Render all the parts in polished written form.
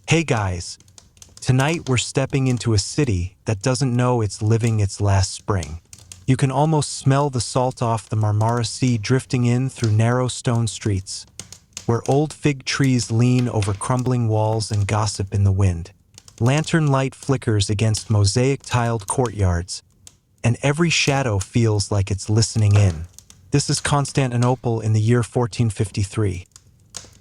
Hey guys, tonight we're stepping into a city that doesn't know it's living its last spring. You can almost smell the salt off the Marmara Sea drifting in through narrow stone streets, where old fig trees lean over crumbling walls and gossip in the wind. Lantern light flickers against mosaic-tiled courtyards, and every shadow feels like it's listening in. This is Constantinople in the year 1453.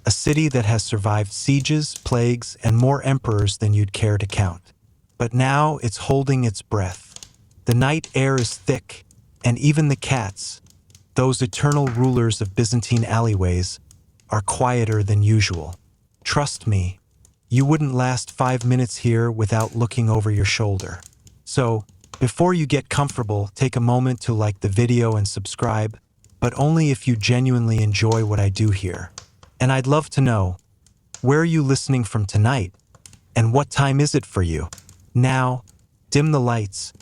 A city that has survived sieges, plagues, and more emperors than you'd care to count. But now it's holding its breath. The night air is thick, and even the cats, those eternal rulers of Byzantine alleyways, are quieter than usual. Trust me, you wouldn't last 5 minutes here without looking over your shoulder. So, before you get comfortable, take a moment to like the video and subscribe, but only if you genuinely enjoy what I do here. And I'd love to know, where are you listening from tonight? And what time is it for you? Now, dim the lights,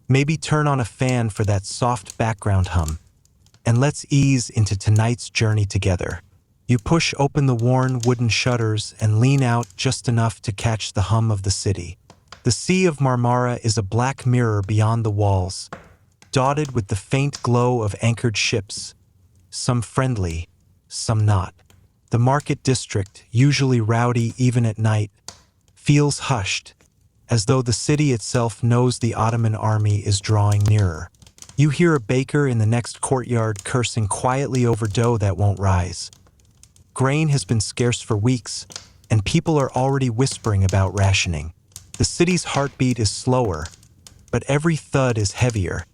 maybe turn on a fan for that soft background hum, and let's ease into tonight's journey together. You push open the worn wooden shutters and lean out just enough to catch the hum of the city. The Sea of Marmara is a black mirror beyond the walls, dotted with the faint glow of anchored ships, some friendly, some not. The market district, usually rowdy even at night, feels hushed, as though the city itself knows the Ottoman army is drawing nearer. You hear a baker in the next courtyard cursing quietly over dough that won't rise. Grain has been scarce for weeks, and people are already whispering about rationing. The city's heartbeat is slower, but every thud is heavier,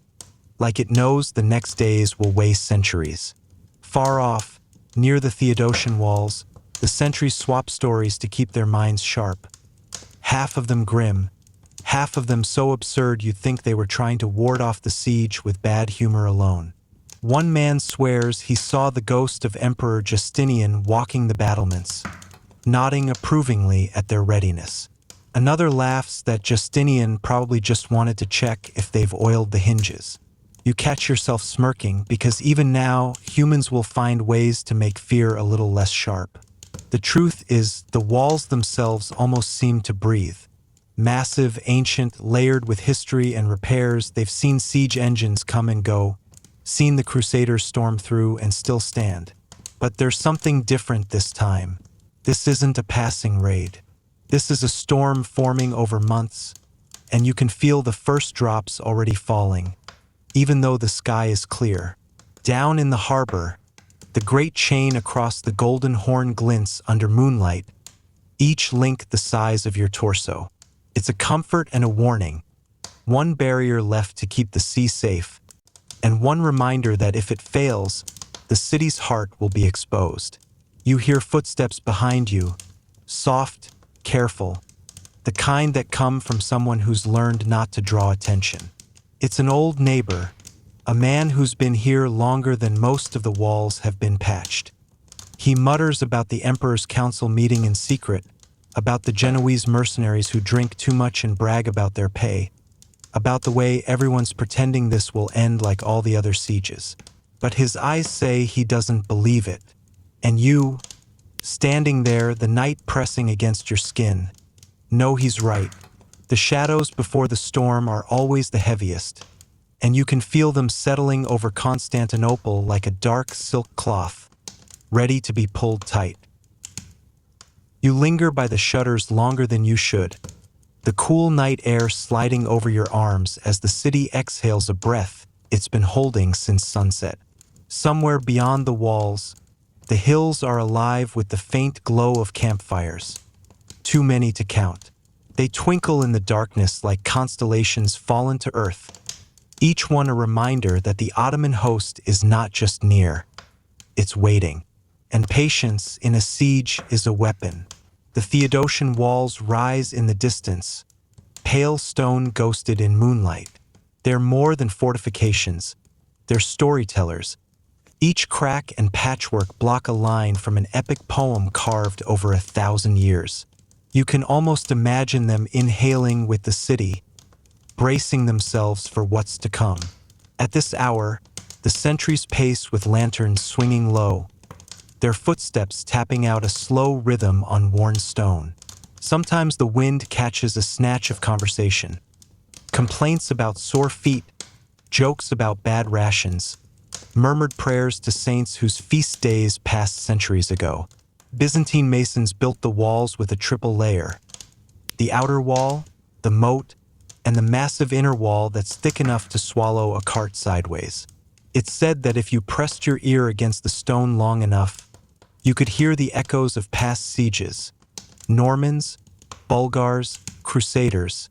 like it knows the next days will weigh centuries. Far off, near the Theodosian walls, the sentries swap stories to keep their minds sharp. Half of them grim, half of them so absurd you'd think they were trying to ward off the siege with bad humor alone. One man swears he saw the ghost of Emperor Justinian walking the battlements, nodding approvingly at their readiness. Another laughs that Justinian probably just wanted to check if they've oiled the hinges. You catch yourself smirking because even now, humans will find ways to make fear a little less sharp. The truth is, the walls themselves almost seem to breathe. Massive, ancient, layered with history and repairs, they've seen siege engines come and go, seen the Crusaders storm through and still stand. But there's something different this time. This isn't a passing raid. This is a storm forming over months, and you can feel the first drops already falling, even though the sky is clear. Down in the harbor, the great chain across the Golden Horn glints under moonlight, each link the size of your torso. It's a comfort and a warning, one barrier left to keep the sea safe, and one reminder that if it fails, the city's heart will be exposed. You hear footsteps behind you, soft, careful, the kind that come from someone who's learned not to draw attention. It's an old neighbor, a man who's been here longer than most of the walls have been patched. He mutters about the Emperor's council meeting in secret, about the Genoese mercenaries who drink too much and brag about their pay, about the way everyone's pretending this will end like all the other sieges. But his eyes say he doesn't believe it. And you, standing there, the night pressing against your skin, know he's right. The shadows before the storm are always the heaviest, and you can feel them settling over Constantinople like a dark silk cloth, ready to be pulled tight. You linger by the shutters longer than you should, the cool night air sliding over your arms as the city exhales a breath it's been holding since sunset. Somewhere beyond the walls, the hills are alive with the faint glow of campfires. Too many to count. They twinkle in the darkness like constellations fallen to earth, each one a reminder that the Ottoman host is not just near, it's waiting. And patience in a siege is a weapon. The Theodosian walls rise in the distance, pale stone ghosted in moonlight. They're more than fortifications, they're storytellers. Each crack and patchwork block a line from an epic poem carved over 1,000 years. You can almost imagine them inhaling with the city, bracing themselves for what's to come. At this hour, the sentries pace with lanterns swinging low, their footsteps tapping out a slow rhythm on worn stone. Sometimes the wind catches a snatch of conversation. Complaints about sore feet, jokes about bad rations, murmured prayers to saints whose feast days passed centuries ago. Byzantine masons built the walls with a triple layer: the outer wall, the moat, and the massive inner wall that's thick enough to swallow a cart sideways. It's said that if you pressed your ear against the stone long enough, you could hear the echoes of past sieges: Normans, Bulgars, Crusaders,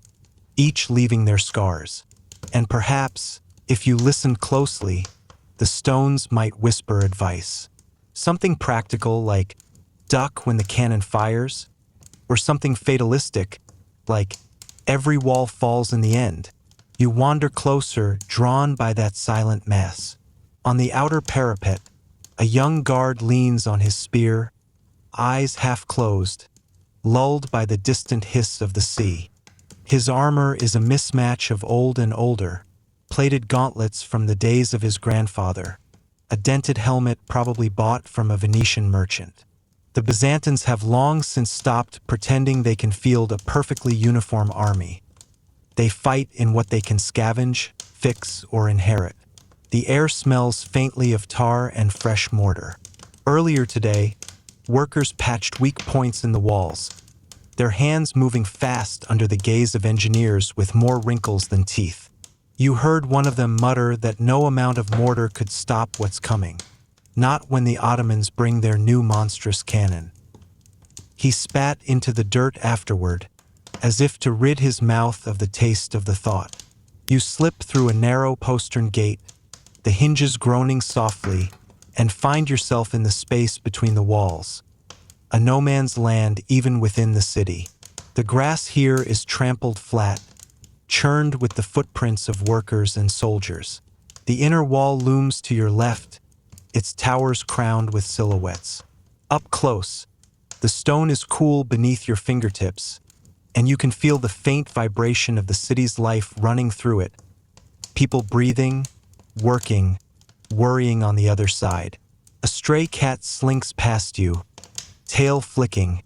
each leaving their scars. And perhaps, if you listened closely, the stones might whisper advice. Something practical like, duck when the cannon fires, or something fatalistic like, every wall falls in the end. You wander closer, drawn by that silent mass. On the outer parapet, a young guard leans on his spear, eyes half closed, lulled by the distant hiss of the sea. His armor is a mismatch of old and older, plated gauntlets from the days of his grandfather, a dented helmet probably bought from a Venetian merchant. The Byzantines have long since stopped pretending they can field a perfectly uniform army. They fight in what they can scavenge, fix, or inherit. The air smells faintly of tar and fresh mortar. Earlier today, workers patched weak points in the walls, their hands moving fast under the gaze of engineers with more wrinkles than teeth. You heard one of them mutter that no amount of mortar could stop what's coming, not when the Ottomans bring their new monstrous cannon. He spat into the dirt afterward, as if to rid his mouth of the taste of the thought. You slip through a narrow postern gate, the hinges groaning softly, and find yourself in the space between the walls, a no man's land even within the city. The grass here is trampled flat, churned with the footprints of workers and soldiers. The inner wall looms to your left, its towers crowned with silhouettes. Up close, the stone is cool beneath your fingertips, and you can feel the faint vibration of the city's life running through it. People breathing, working, worrying on the other side. A stray cat slinks past you, tail flicking,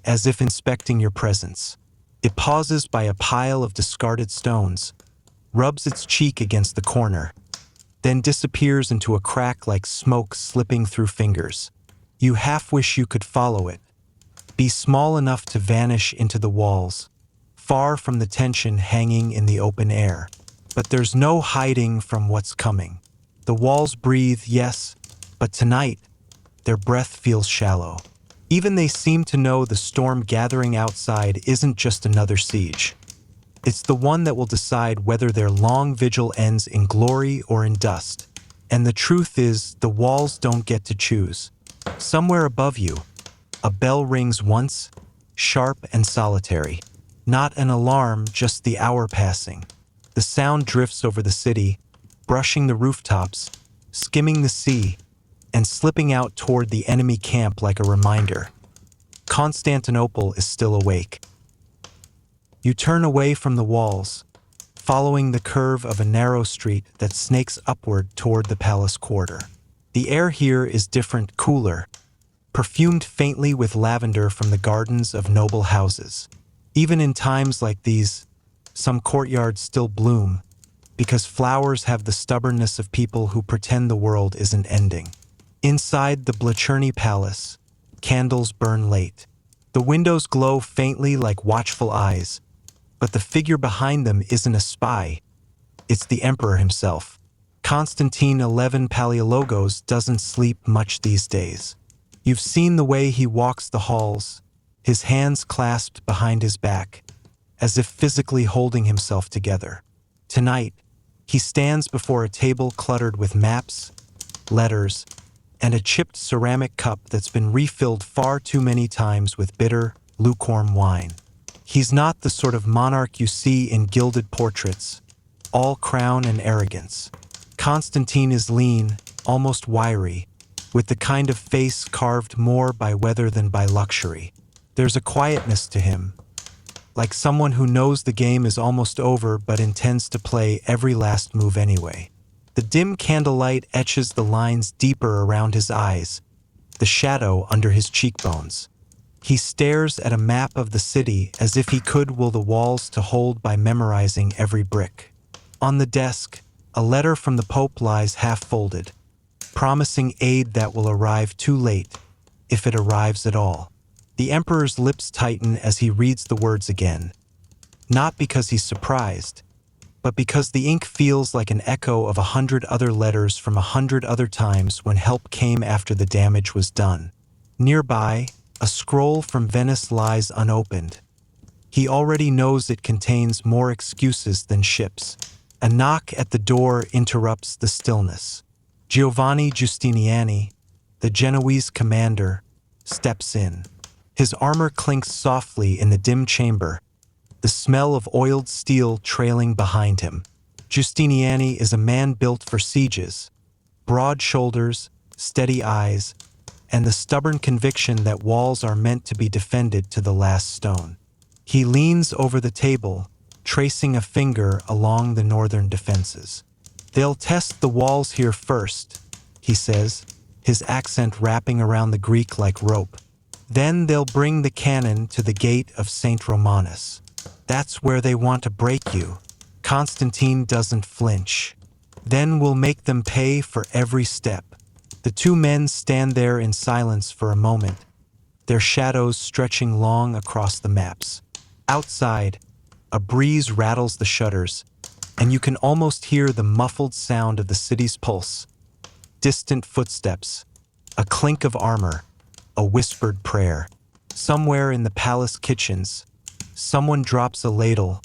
as if inspecting your presence. It pauses by a pile of discarded stones, rubs its cheek against the corner, then disappears into a crack like smoke slipping through fingers. You half wish you could follow it, be small enough to vanish into the walls, far from the tension hanging in the open air. But there's no hiding from what's coming. The walls breathe, yes, but tonight, their breath feels shallow. Even they seem to know the storm gathering outside isn't just another siege. It's the one that will decide whether their long vigil ends in glory or in dust. And the truth is, the walls don't get to choose. Somewhere above you, a bell rings once, sharp and solitary. Not an alarm, just the hour passing. The sound drifts over the city, brushing the rooftops, skimming the sea, and slipping out toward the enemy camp like a reminder. Constantinople is still awake. You turn away from the walls, following the curve of a narrow street that snakes upward toward the palace quarter. The air here is different, cooler, perfumed faintly with lavender from the gardens of noble houses. Even in times like these, some courtyards still bloom, because flowers have the stubbornness of people who pretend the world isn't ending. Inside the Blachurny Palace, candles burn late. The windows glow faintly like watchful eyes, but the figure behind them isn't a spy. It's the emperor himself. Constantine XI Paleologos doesn't sleep much these days. You've seen the way he walks the halls, his hands clasped behind his back, as if physically holding himself together. Tonight, he stands before a table cluttered with maps, letters, and a chipped ceramic cup that's been refilled far too many times with bitter, lukewarm wine. He's not the sort of monarch you see in gilded portraits, all crown and arrogance. Constantine is lean, almost wiry, with the kind of face carved more by weather than by luxury. There's a quietness to him, like someone who knows the game is almost over but intends to play every last move anyway. The dim candlelight etches the lines deeper around his eyes, the shadow under his cheekbones. He stares at a map of the city as if he could will the walls to hold by memorizing every brick. On the desk, a letter from the Pope lies half-folded, promising aid that will arrive too late, if it arrives at all. The emperor's lips tighten as he reads the words again, not because he's surprised, but because the ink feels like an echo of 100 other letters from 100 other times when help came after the damage was done. Nearby, a scroll from Venice lies unopened. He already knows it contains more excuses than ships. A knock at the door interrupts the stillness. Giovanni Giustiniani, the Genoese commander, steps in. His armor clinks softly in the dim chamber, the smell of oiled steel trailing behind him. Giustiniani is a man built for sieges, broad shoulders, steady eyes, and the stubborn conviction that walls are meant to be defended to the last stone. He leans over the table, tracing a finger along the northern defenses. "They'll test the walls here first," he says, his accent wrapping around the Greek like rope. "Then they'll bring the cannon to the gate of St. Romanus. That's where they want to break you." Constantine doesn't flinch. "Then we'll make them pay for every step." The two men stand there in silence for a moment, their shadows stretching long across the maps. Outside, a breeze rattles the shutters, and you can almost hear the muffled sound of the city's pulse. Distant footsteps, a clink of armor, a whispered prayer. Somewhere in the palace kitchens, someone drops a ladle,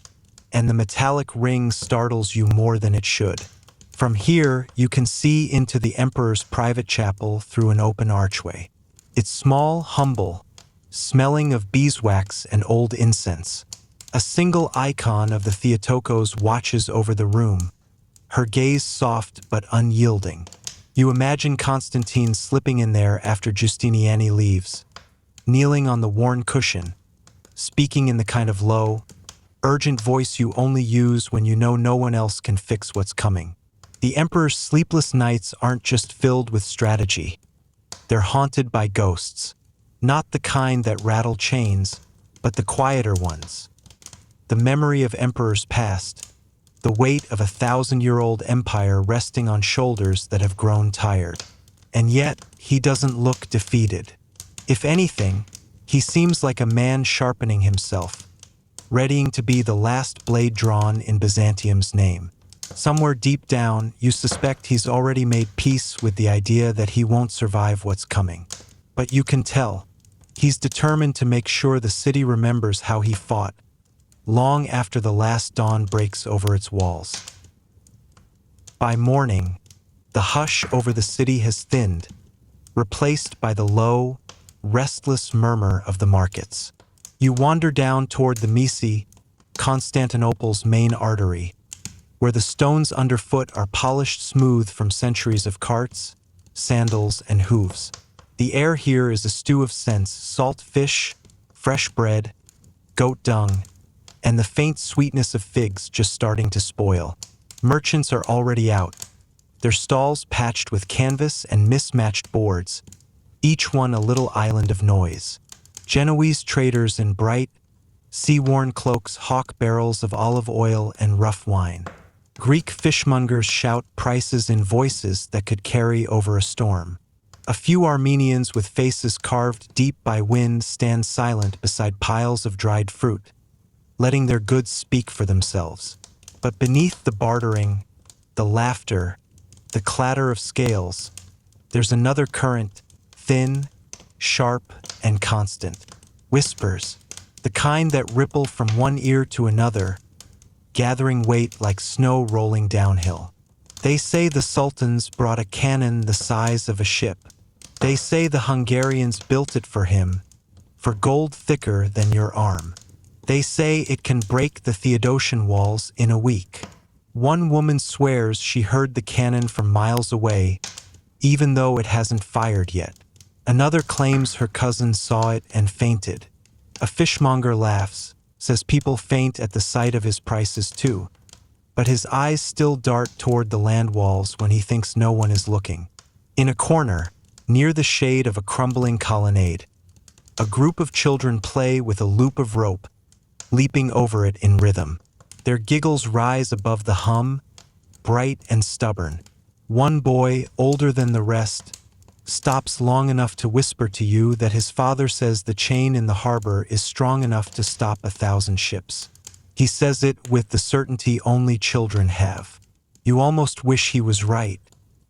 and the metallic ring startles you more than it should. From here, you can see into the emperor's private chapel through an open archway. It's small, humble, smelling of beeswax and old incense. A single icon of the Theotokos watches over the room, her gaze soft but unyielding. You imagine Constantine slipping in there after Giustiniani leaves, kneeling on the worn cushion, speaking in the kind of low, urgent voice you only use when you know no one else can fix what's coming. The emperor's sleepless nights aren't just filled with strategy. They're haunted by ghosts, not the kind that rattle chains, but the quieter ones. The memory of emperors past, the weight of a 1,000-year-old empire resting on shoulders that have grown tired. And yet, he doesn't look defeated. If anything, he seems like a man sharpening himself, readying to be the last blade drawn in Byzantium's name. Somewhere deep down, you suspect he's already made peace with the idea that he won't survive what's coming. But you can tell, he's determined to make sure the city remembers how he fought, long after the last dawn breaks over its walls. By morning, the hush over the city has thinned, replaced by the low, restless murmur of the markets. You wander down toward the Misi, Constantinople's main artery, where the stones underfoot are polished smooth from centuries of carts, sandals, and hooves. The air here is a stew of scents: salt fish, fresh bread, goat dung, and the faint sweetness of figs just starting to spoil. Merchants are already out, their stalls patched with canvas and mismatched boards, each one a little island of noise. Genoese traders in bright, sea-worn cloaks hawk barrels of olive oil and rough wine. Greek fishmongers shout prices in voices that could carry over a storm. A few Armenians with faces carved deep by wind stand silent beside piles of dried fruit, letting their goods speak for themselves. But beneath the bartering, the laughter, the clatter of scales, there's another current, thin, sharp, and constant. Whispers, the kind that ripple from one ear to another, gathering weight like snow rolling downhill. They say the Sultans brought a cannon the size of a ship. They say the Hungarians built it for him, for gold thicker than your arm. They say it can break the Theodosian walls in a week. One woman swears she heard the cannon from miles away, even though it hasn't fired yet. Another claims her cousin saw it and fainted. A fishmonger laughs, says people faint at the sight of his prices too, but his eyes still dart toward the land walls when he thinks no one is looking. In a corner, near the shade of a crumbling colonnade, A group of children play with a loop of rope, leaping over it in rhythm. Their giggles rise above the hum, bright and stubborn. One boy, older than the rest, stops long enough to whisper to you that his father says the chain in the harbor is strong enough to stop 1,000 ships. He says it with the certainty only children have. You almost wish he was right.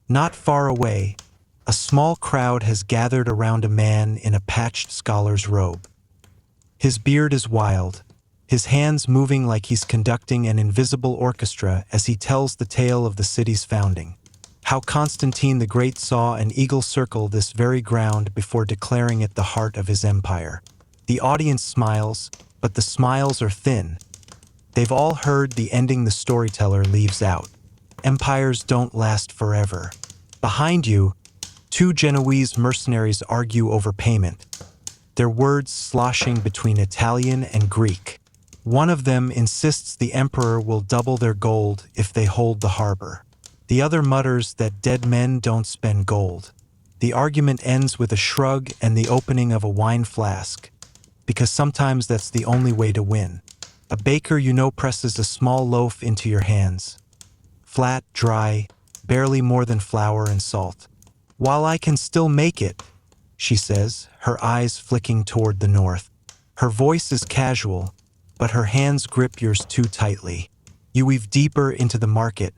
Not far away, a small crowd has gathered around a man in a patched scholar's robe. His beard is wild, his hands moving like he's conducting an invisible orchestra as he tells the tale of the city's founding. How Constantine the Great saw an eagle circle this very ground before declaring it the heart of his empire. The audience smiles, but the smiles are thin. They've all heard the ending the storyteller leaves out. Empires don't last forever. Behind you, two Genoese mercenaries argue over payment, their words sloshing between Italian and Greek. One of them insists the emperor will double their gold if they hold the harbor. The other mutters that dead men don't spend gold. The argument ends with a shrug and the opening of a wine flask, because sometimes that's the only way to win. A baker you know presses a small loaf into your hands. Flat, dry, barely more than flour and salt. "While I can still make it," she says, her eyes flicking toward the north. Her voice is casual, but her hands grip yours too tightly. You weave deeper into the market,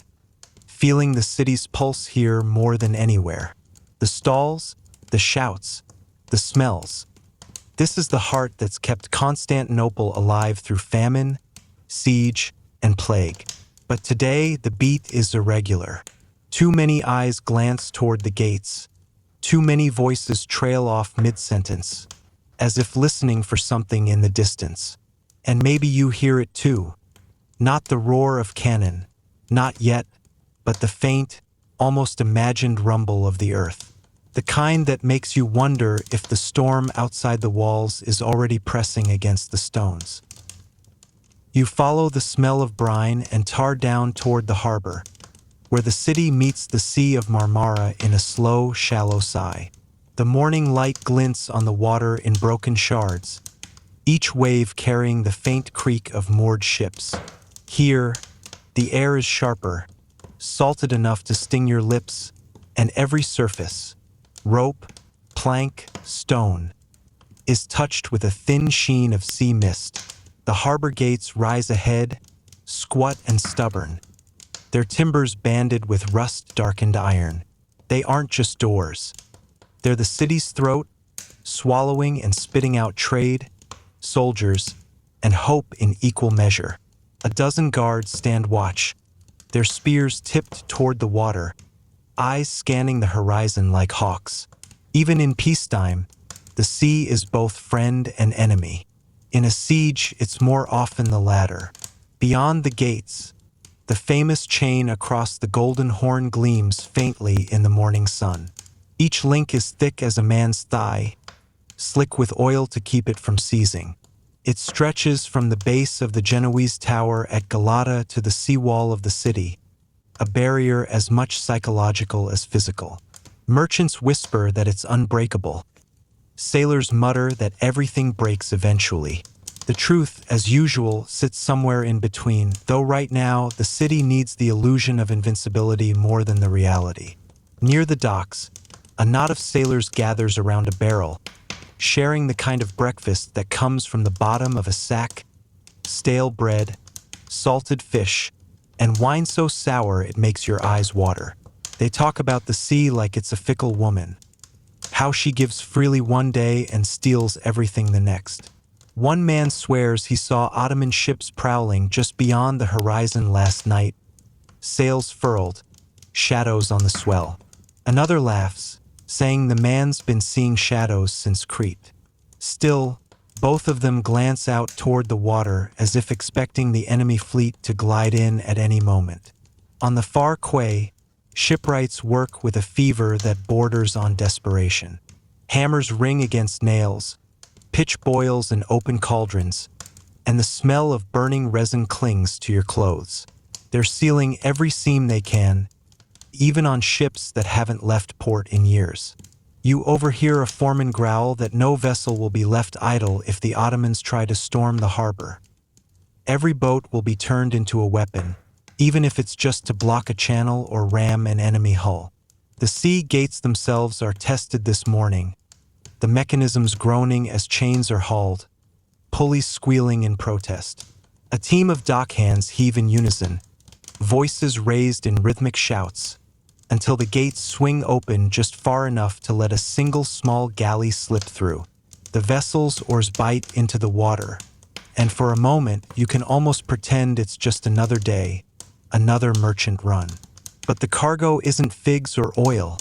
feeling the city's pulse here more than anywhere. The stalls, the shouts, the smells. This is the heart that's kept Constantinople alive through famine, siege, and plague. But today, the beat is irregular. Too many eyes glance toward the gates. Too many voices trail off mid-sentence, as if listening for something in the distance. And maybe you hear it too. Not the roar of cannon, not yet, but the faint, almost imagined rumble of the earth. The kind that makes you wonder if the storm outside the walls is already pressing against the stones. You follow the smell of brine and tar down toward the harbor, where the city meets the Sea of Marmara in a slow, shallow sigh. The morning light glints on the water in broken shards, each wave carrying the faint creak of moored ships. Here, the air is sharper, salted enough to sting your lips, and every surface, rope, plank, stone, is touched with a thin sheen of sea mist. The harbor gates rise ahead, squat and stubborn, their timbers banded with rust-darkened iron. They aren't just doors. They're the city's throat, swallowing and spitting out trade, soldiers, and hope in equal measure. A dozen guards stand watch, their spears tipped toward the water, eyes scanning the horizon like hawks. Even in peacetime, the sea is both friend and enemy. In a siege, it's more often the latter. Beyond the gates, the famous chain across the Golden Horn gleams faintly in the morning sun. Each link is thick as a man's thigh, slick with oil to keep it from seizing. It stretches from the base of the Genoese tower at Galata to the seawall of the city, a barrier as much psychological as physical. Merchants whisper that it's unbreakable. Sailors mutter that everything breaks eventually. The truth, as usual, sits somewhere in between, though right now the city needs the illusion of invincibility more than the reality. Near the docks, a knot of sailors gathers around a barrel, sharing the kind of breakfast that comes from the bottom of a sack: stale bread, salted fish, and wine so sour it makes your eyes water. They talk about the sea like it's a fickle woman, how she gives freely one day and steals everything the next. One man swears he saw Ottoman ships prowling just beyond the horizon last night, sails furled, shadows on the swell. Another laughs, saying the man's been seeing shadows since Crete. Still, both of them glance out toward the water as if expecting the enemy fleet to glide in at any moment. On the far quay, shipwrights work with a fever that borders on desperation. Hammers ring against nails, pitch boils in open cauldrons, and the smell of burning resin clings to your clothes. They're sealing every seam they can, even on ships that haven't left port in years. You overhear a foreman growl that no vessel will be left idle if the Ottomans try to storm the harbor. Every boat will be turned into a weapon, even if it's just to block a channel or ram an enemy hull. The sea gates themselves are tested this morning, the mechanisms groaning as chains are hauled, pulleys squealing in protest. A team of dockhands heave in unison, voices raised in rhythmic shouts, until the gates swing open just far enough to let a single small galley slip through. The vessel's oars bite into the water, and for a moment you can almost pretend it's just another day, another merchant run. But the cargo isn't figs or oil.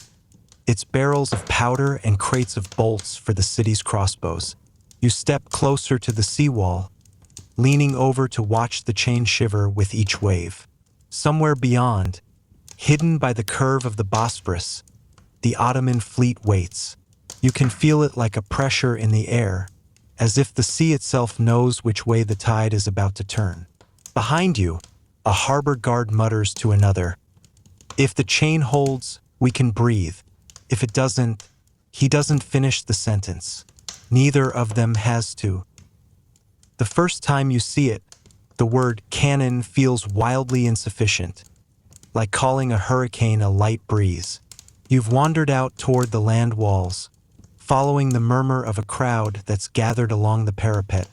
It's barrels of powder and crates of bolts for the city's crossbows. You step closer to the seawall, leaning over to watch the chain shiver with each wave. Somewhere beyond, hidden by the curve of the Bosphorus, the Ottoman fleet waits. You can feel it like a pressure in the air, as if the sea itself knows which way the tide is about to turn. Behind you, a harbor guard mutters to another, "If the chain holds, we can breathe. If it doesn't," he doesn't finish the sentence. Neither of them has to. The first time you see it, the word cannon feels wildly insufficient, like calling a hurricane a light breeze. You've wandered out toward the land walls, following the murmur of a crowd that's gathered along the parapet,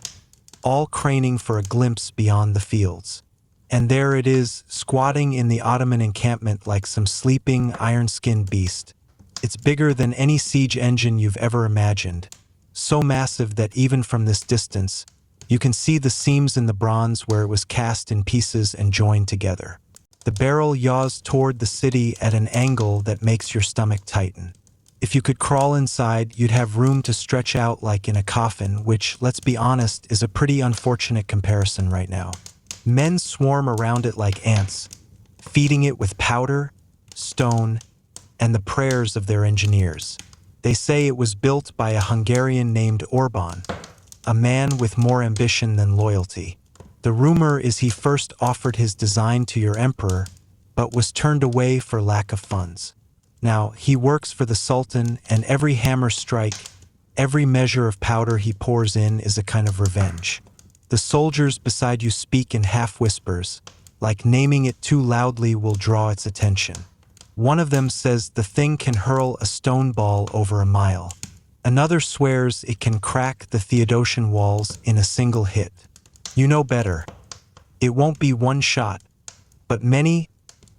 all craning for a glimpse beyond the fields. And there it is, squatting in the Ottoman encampment like some sleeping, iron-skinned beast. It's bigger than any siege engine you've ever imagined, so massive that even from this distance, you can see the seams in the bronze where it was cast in pieces and joined together. The barrel yaws toward the city at an angle that makes your stomach tighten. If you could crawl inside, you'd have room to stretch out like in a coffin, which, let's be honest, is a pretty unfortunate comparison right now. Men swarm around it like ants, feeding it with powder, stone, and the prayers of their engineers. They say it was built by a Hungarian named Orban, a man with more ambition than loyalty. The rumor is he first offered his design to your emperor, but was turned away for lack of funds. Now, he works for the Sultan, and every hammer strike, every measure of powder he pours in is a kind of revenge. The soldiers beside you speak in half-whispers, like naming it too loudly will draw its attention. One of them says the thing can hurl a stone ball over a mile. Another swears it can crack the Theodosian walls in a single hit. You know better. It won't be one shot, but many,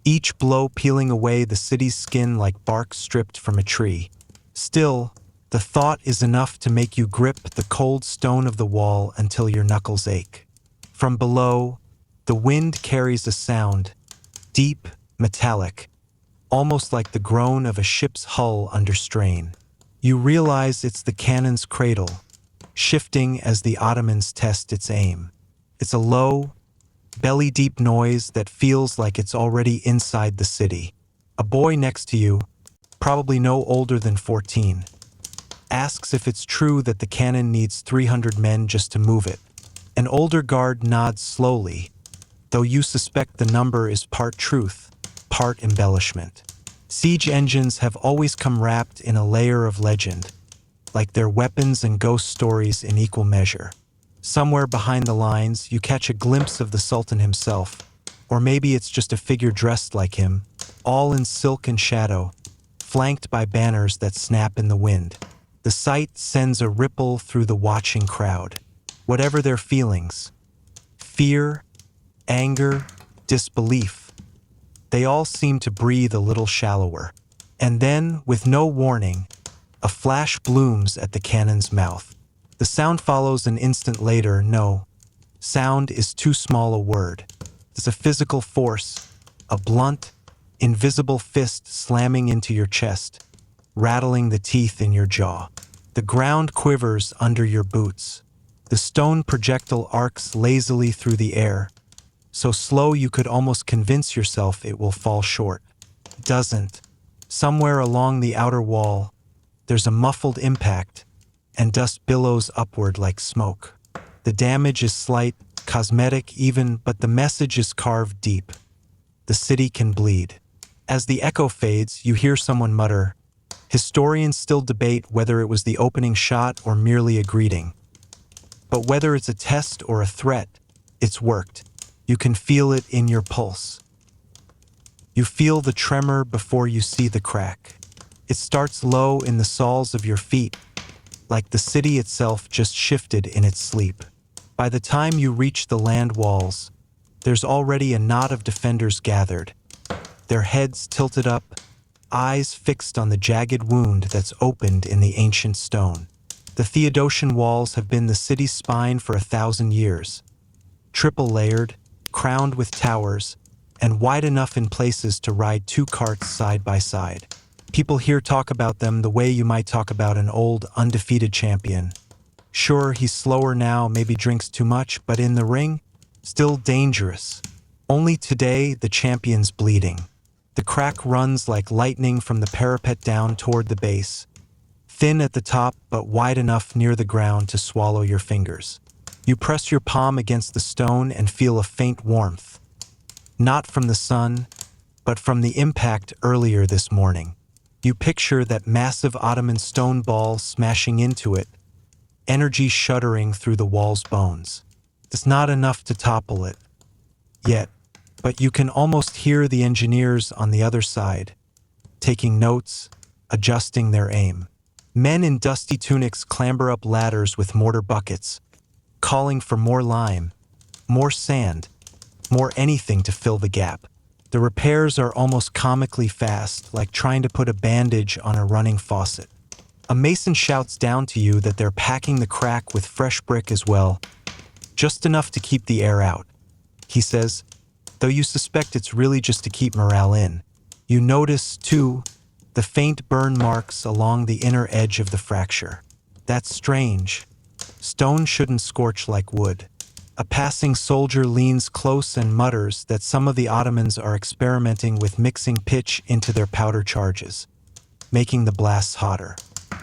each blow peeling away the city's skin like bark stripped from a tree. Still, the thought is enough to make you grip the cold stone of the wall until your knuckles ache. From below, the wind carries a sound, deep, metallic, almost like the groan of a ship's hull under strain. You realize it's the cannon's cradle, shifting as the Ottomans test its aim. It's a low, belly-deep noise that feels like it's already inside the city. A boy next to you, probably no older than 14, asks if it's true that the cannon needs 300 men just to move it. An older guard nods slowly, though you suspect the number is part truth, part embellishment. Siege engines have always come wrapped in a layer of legend, like their weapons and ghost stories in equal measure. Somewhere behind the lines, you catch a glimpse of the Sultan himself, or maybe it's just a figure dressed like him, all in silk and shadow, flanked by banners that snap in the wind. The sight sends a ripple through the watching crowd. Whatever their feelings, fear, anger, disbelief, they all seem to breathe a little shallower. And then, with no warning, a flash blooms at the cannon's mouth. The sound follows an instant later. No, sound is too small a word. It's a physical force, a blunt, invisible fist slamming into your chest, rattling the teeth in your jaw. The ground quivers under your boots. The stone projectile arcs lazily through the air, so slow you could almost convince yourself it will fall short. It doesn't. Somewhere along the outer wall, there's a muffled impact, and dust billows upward like smoke. The damage is slight, cosmetic even, but the message is carved deep. The city can bleed. As the echo fades, you hear someone mutter, Historians still debate whether it was the opening shot or merely a greeting. But whether it's a test or a threat, it's worked. You can feel it in your pulse. You feel the tremor before you see the crack. It starts low in the soles of your feet, like the city itself just shifted in its sleep. By the time you reach the land walls, there's already a knot of defenders gathered, their heads tilted up, eyes fixed on the jagged wound that's opened in the ancient stone. The Theodosian walls have been the city's spine for 1,000 years, triple-layered, crowned with towers, and wide enough in places to ride 2 carts side by side. People here talk about them the way you might talk about an old, undefeated champion. Sure, he's slower now, maybe drinks too much, but in the ring, still dangerous. Only today, the champion's bleeding. The crack runs like lightning from the parapet down toward the base, thin at the top but wide enough near the ground to swallow your fingers. You press your palm against the stone and feel a faint warmth. Not from the sun, but from the impact earlier this morning. You picture that massive Ottoman stone ball smashing into it, energy shuddering through the wall's bones. It's not enough to topple it, yet, but you can almost hear the engineers on the other side, taking notes, adjusting their aim. Men in dusty tunics clamber up ladders with mortar buckets, calling for more lime, more sand, more anything to fill the gap. The repairs are almost comically fast, like trying to put a bandage on a running faucet. A mason shouts down to you that they're packing the crack with fresh brick as well, just enough to keep the air out. He says, though you suspect it's really just to keep morale in. You notice, too, the faint burn marks along the inner edge of the fracture. That's strange. Stone shouldn't scorch like wood. A passing soldier leans close and mutters that some of the Ottomans are experimenting with mixing pitch into their powder charges, making the blasts hotter.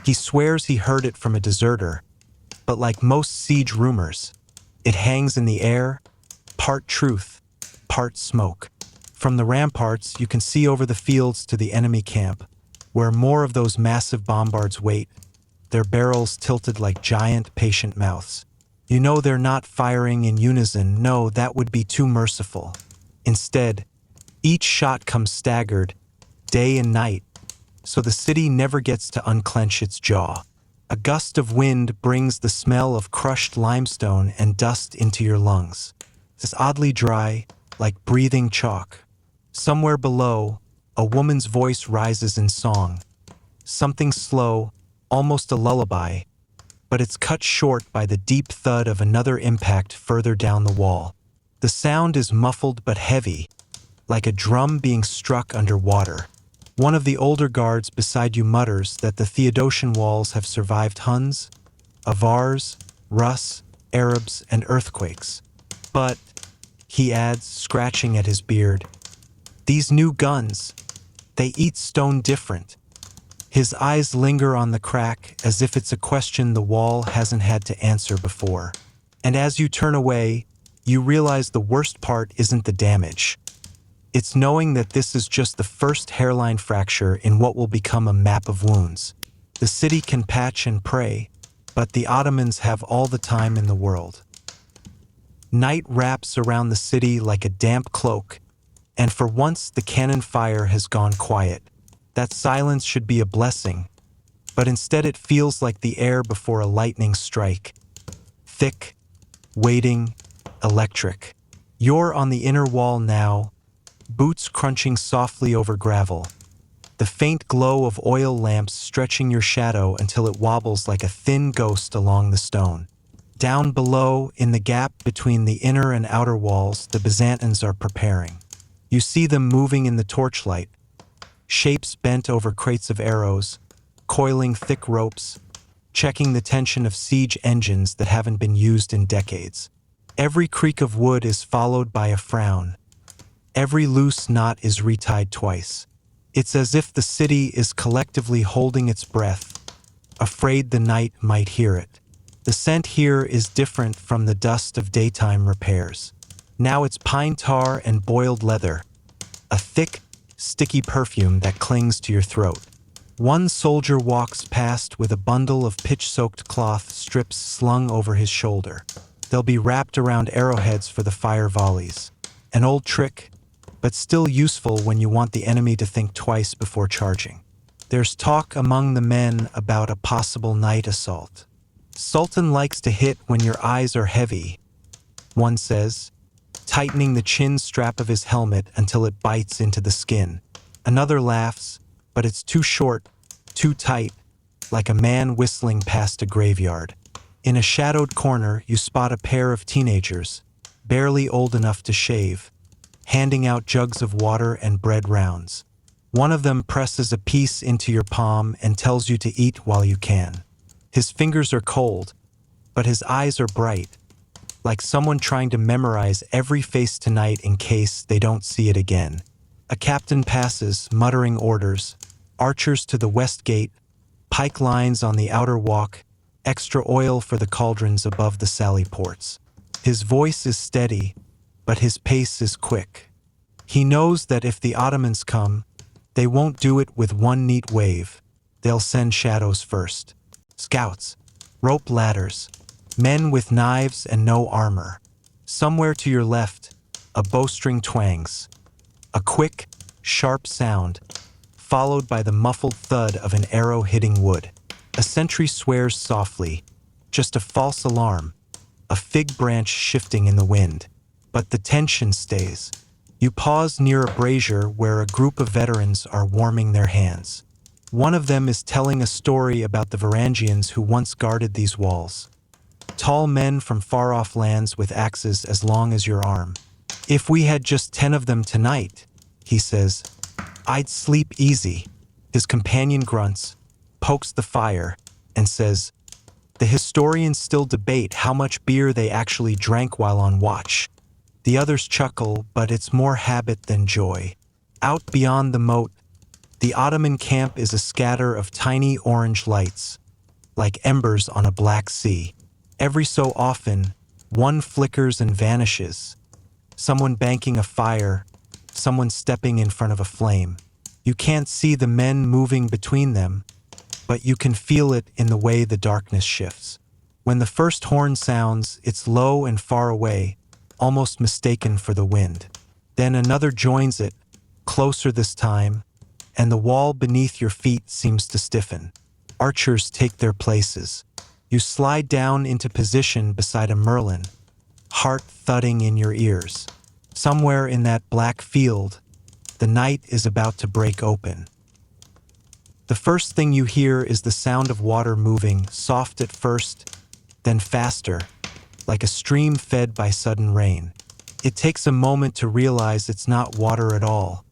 He swears he heard it from a deserter, but like most siege rumors, it hangs in the air, part truth, part smoke. From the ramparts, you can see over the fields to the enemy camp, where more of those massive bombards wait, their barrels tilted like giant, patient mouths. You know they're not firing in unison. No, that would be too merciful. Instead, each shot comes staggered, day and night, so the city never gets to unclench its jaw. A gust of wind brings the smell of crushed limestone and dust into your lungs. It's oddly dry, like breathing chalk. Somewhere below, a woman's voice rises in song. Something slow, almost a lullaby, but it's cut short by the deep thud of another impact further down the wall. The sound is muffled but heavy, like a drum being struck underwater. One of the older guards beside you mutters that the Theodosian walls have survived Huns, Avars, Rus, Arabs, and earthquakes. But, he adds, scratching at his beard, these new guns, they eat stone different. His eyes linger on the crack as if it's a question the wall hasn't had to answer before. And as you turn away, you realize the worst part isn't the damage. It's knowing that this is just the first hairline fracture in what will become a map of wounds. The city can patch and pray, but the Ottomans have all the time in the world. Night wraps around the city like a damp cloak, and for once the cannon fire has gone quiet. That silence should be a blessing, but instead it feels like the air before a lightning strike. Thick, waiting, electric. You're on the inner wall now, boots crunching softly over gravel. The faint glow of oil lamps stretching your shadow until it wobbles like a thin ghost along the stone. Down below, in the gap between the inner and outer walls, the Byzantines are preparing. You see them moving in the torchlight, shapes bent over crates of arrows, coiling thick ropes, checking the tension of siege engines that haven't been used in decades. Every creak of wood is followed by a frown. Every loose knot is retied twice. It's as if the city is collectively holding its breath, afraid the night might hear it. The scent here is different from the dust of daytime repairs. Now it's pine tar and boiled leather, a thick, sticky perfume that clings to your throat. One soldier walks past with a bundle of pitch-soaked cloth strips slung over his shoulder. They'll be wrapped around arrowheads for the fire volleys. An old trick, but still useful when you want the enemy to think twice before charging. There's talk among the men about a possible night assault. Sultan likes to hit when your eyes are heavy, one says, tightening the chin strap of his helmet until it bites into the skin. Another laughs, but it's too short, too tight, like a man whistling past a graveyard. In a shadowed corner, you spot a pair of teenagers, barely old enough to shave, handing out jugs of water and bread rounds. One of them presses a piece into your palm and tells you to eat while you can. His fingers are cold, but his eyes are bright, like someone trying to memorize every face tonight in case they don't see it again. A captain passes, muttering orders, archers to the west gate, pike lines on the outer walk, extra oil for the cauldrons above the sally ports. His voice is steady, but his pace is quick. He knows that if the Ottomans come, they won't do it with one neat wave. They'll send shadows first. Scouts, rope ladders, men with knives and no armor. Somewhere to your left, a bowstring twangs. A quick, sharp sound, followed by the muffled thud of an arrow hitting wood. A sentry swears softly, just a false alarm, a fig branch shifting in the wind. But the tension stays. You pause near a brazier where a group of veterans are warming their hands. One of them is telling a story about the Varangians who once guarded these walls. Tall men from far-off lands with axes as long as your arm. If we had just 10 of them tonight, he says, I'd sleep easy. His companion grunts, pokes the fire, and says, the historians still debate how much beer they actually drank while on watch. The others chuckle, but it's more habit than joy. Out beyond the moat, the Ottoman camp is a scatter of tiny orange lights, like embers on a black sea. Every so often, one flickers and vanishes. Someone banking a fire, someone stepping in front of a flame. You can't see the men moving between them, but you can feel it in the way the darkness shifts. When the first horn sounds, it's low and far away, almost mistaken for the wind. Then another joins it, closer this time, and the wall beneath your feet seems to stiffen. Archers take their places. You slide down into position beside a merlin, heart thudding in your ears. Somewhere in that black field, the night is about to break open. The first thing you hear is the sound of water moving, soft at first, then faster, like a stream fed by sudden rain. It takes a moment to realize it's not water at all,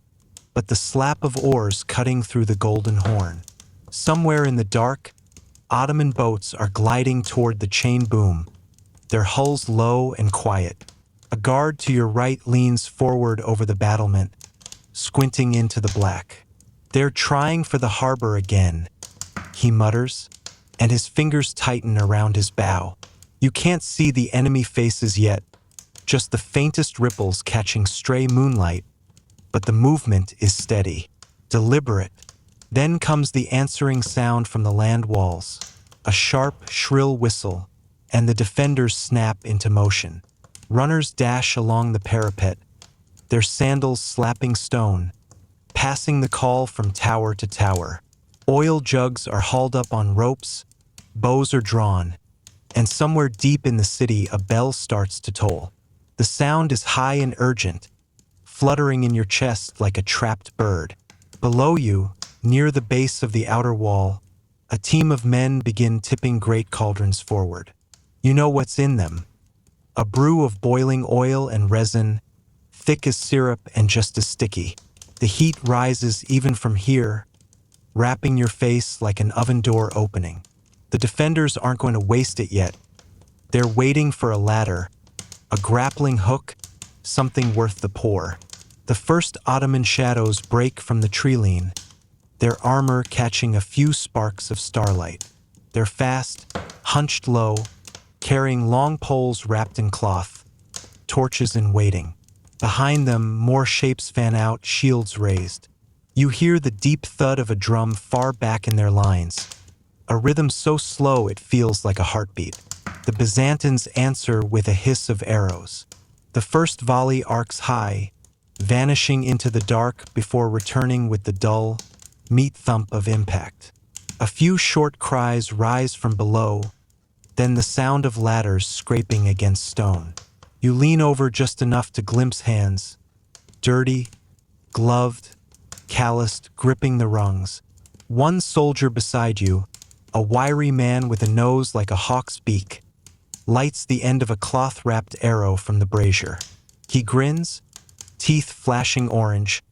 but the slap of oars cutting through the golden horn. Somewhere in the dark, Ottoman boats are gliding toward the chain boom, their hulls low and quiet. A guard to your right leans forward over the battlement, squinting into the black. They're trying for the harbor again, he mutters, and his fingers tighten around his bow. You can't see the enemy faces yet, just the faintest ripples catching stray moonlight, but the movement is steady, deliberate. Then comes the answering sound from the land walls, a sharp, shrill whistle, and the defenders snap into motion. Runners dash along the parapet, their sandals slapping stone, passing the call from tower to tower. Oil jugs are hauled up on ropes, bows are drawn, and somewhere deep in the city a bell starts to toll. The sound is high and urgent, fluttering in your chest like a trapped bird. Below you, near the base of the outer wall, a team of men begin tipping great cauldrons forward. You know what's in them. A brew of boiling oil and resin, thick as syrup and just as sticky. The heat rises even from here, wrapping your face like an oven door opening. The defenders aren't going to waste it yet. They're waiting for a ladder, a grappling hook, something worth the pour. The first Ottoman shadows break from the tree-line, their armor catching a few sparks of starlight. They're fast, hunched low, carrying long poles wrapped in cloth, torches in waiting. Behind them, more shapes fan out, shields raised. You hear the deep thud of a drum far back in their lines, a rhythm so slow it feels like a heartbeat. The Byzantines answer with a hiss of arrows. The first volley arcs high, vanishing into the dark before returning with the dull, meat thump of impact. A few short cries rise from below, then the sound of ladders scraping against stone. You lean over just enough to glimpse hands, dirty, gloved, calloused, gripping the rungs. One soldier beside you, a wiry man with a nose like a hawk's beak, lights the end of a cloth-wrapped arrow from the brazier. He grins, teeth flashing orange,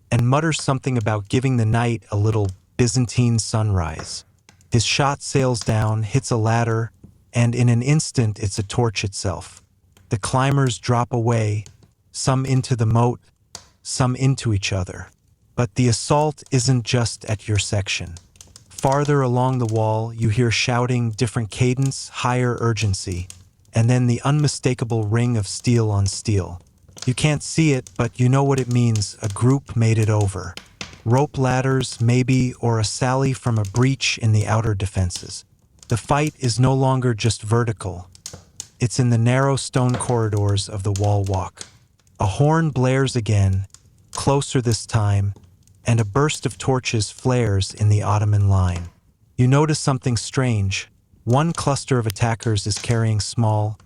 and mutters something about giving the night a little Byzantine sunrise. His shot sails down, hits a ladder, and in an instant it's a torch itself. The climbers drop away, some into the moat, some into each other. But the assault isn't just at your section. Farther along the wall, you hear shouting, different cadence, higher urgency, and then the unmistakable ring of steel on steel. You can't see it, but you know what it means. A group made it over. Rope ladders, maybe, or a sally from a breach in the outer defenses. The fight is no longer just vertical. It's in the narrow stone corridors of the wall walk. A horn blares again, closer this time, and a burst of torches flares in the Ottoman line. You notice something strange. One cluster of attackers is carrying small,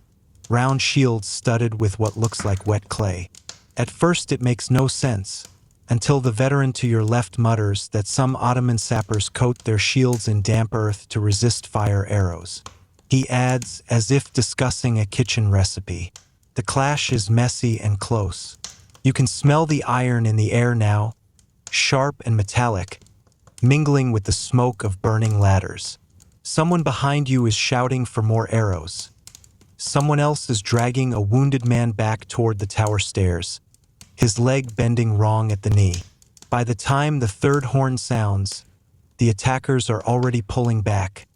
round shields studded with what looks like wet clay. At first it makes no sense, until the veteran to your left mutters that some Ottoman sappers coat their shields in damp earth to resist fire arrows. He adds, as if discussing a kitchen recipe, "The clash is messy and close. You can smell the iron in the air now, sharp and metallic, mingling with the smoke of burning ladders. Someone behind you is shouting for more arrows. Someone else is dragging a wounded man back toward the tower stairs, his leg bending wrong at the knee. By the time the third horn sounds, the attackers are already pulling back,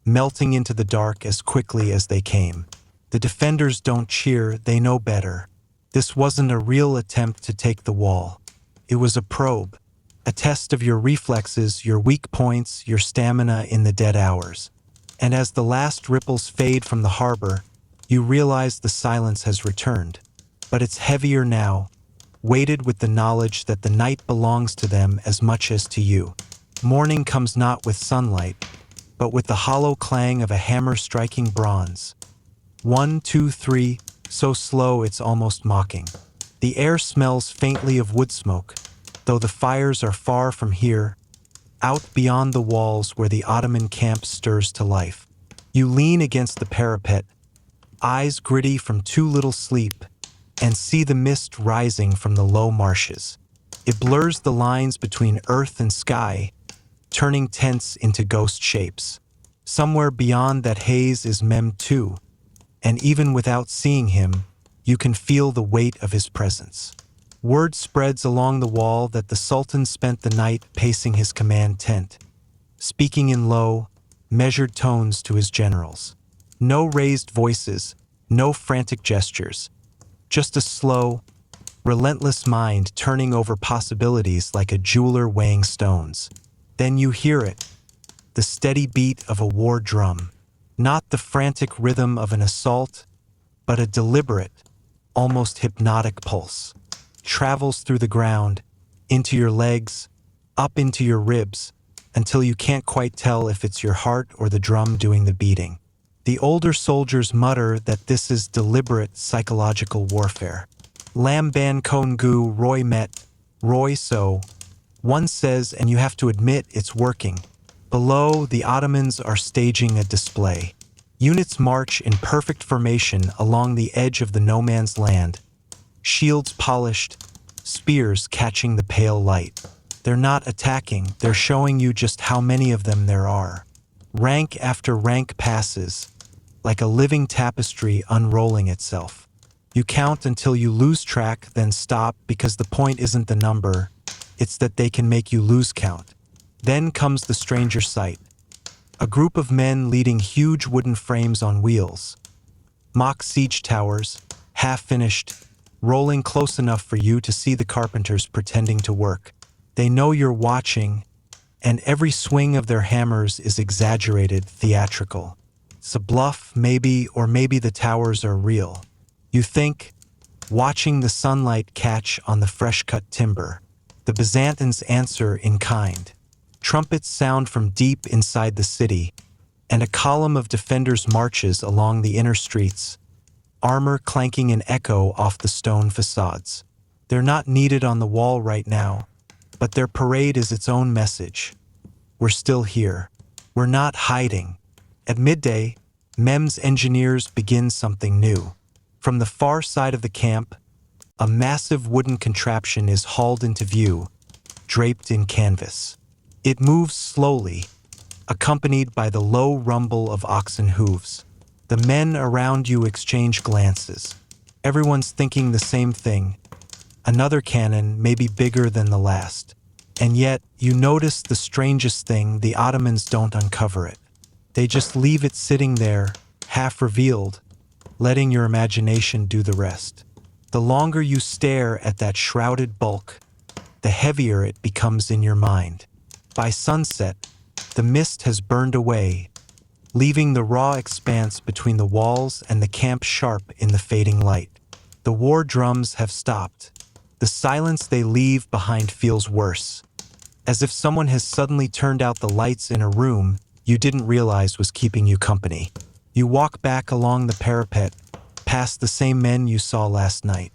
melting into the dark as quickly as they came. The defenders don't cheer, they know better. This wasn't a real attempt to take the wall. It was a probe, a test of your reflexes, your weak points, your stamina in the dead hours. And as the last ripples fade from the harbor, you realize the silence has returned. But it's heavier now, weighted with the knowledge that the night belongs to them as much as to you. Morning comes not with sunlight, but with the hollow clang of a hammer striking bronze. 1, 2, 3, so slow it's almost mocking. The air smells faintly of wood smoke, though the fires are far from here, out beyond the walls where the Ottoman camp stirs to life. You lean against the parapet, eyes gritty from too little sleep, and see the mist rising from the low marshes. It blurs the lines between earth and sky, turning tents into ghost shapes. Somewhere beyond that haze is Mem too, and even without seeing him, you can feel the weight of his presence. Word spreads along the wall that the Sultan spent the night pacing his command tent, speaking in low, measured tones to his generals. No raised voices, no frantic gestures, just a slow, relentless mind turning over possibilities like a jeweler weighing stones. Then you hear it, the steady beat of a war drum, not the frantic rhythm of an assault, but a deliberate, almost hypnotic pulse. Travels through the ground, into your legs, up into your ribs, until you can't quite tell if it's your heart or the drum doing the beating. The older soldiers mutter that this is deliberate psychological warfare. Lam ban kon gu roy met, roy so. One says, and you have to admit it's working. Below, the Ottomans are staging a display. Units march in perfect formation along the edge of the no-man's land, shields polished, spears catching the pale light. They're not attacking, they're showing you just how many of them there are. Rank after rank passes, like a living tapestry unrolling itself. You count until you lose track, then stop, because the point isn't the number, it's that they can make you lose count. Then comes the stranger sight. A group of men leading huge wooden frames on wheels. Mock siege towers, half-finished, rolling close enough for you to see the carpenters pretending to work. They know you're watching, and every swing of their hammers is exaggerated, theatrical. It's a bluff, maybe, or maybe the towers are real. You think, watching the sunlight catch on the fresh-cut timber. The Byzantines answer in kind. Trumpets sound from deep inside the city, and a column of defenders marches along the inner streets, armor clanking in echo off the stone facades. They're not needed on the wall right now, but their parade is its own message. We're still here. We're not hiding. At midday, MEM's engineers begin something new. From the far side of the camp, a massive wooden contraption is hauled into view, draped in canvas. It moves slowly, accompanied by the low rumble of oxen hooves. The men around you exchange glances. Everyone's thinking the same thing. Another cannon may be bigger than the last. And yet, you notice the strangest thing: the Ottomans don't uncover it. They just leave it sitting there, half revealed, letting your imagination do the rest. The longer you stare at that shrouded bulk, the heavier it becomes in your mind. By sunset, the mist has burned away, leaving the raw expanse between the walls and the camp sharp in the fading light. The war drums have stopped. The silence they leave behind feels worse, as if someone has suddenly turned out the lights in a room you didn't realize was keeping you company. You walk back along the parapet, past the same men you saw last night.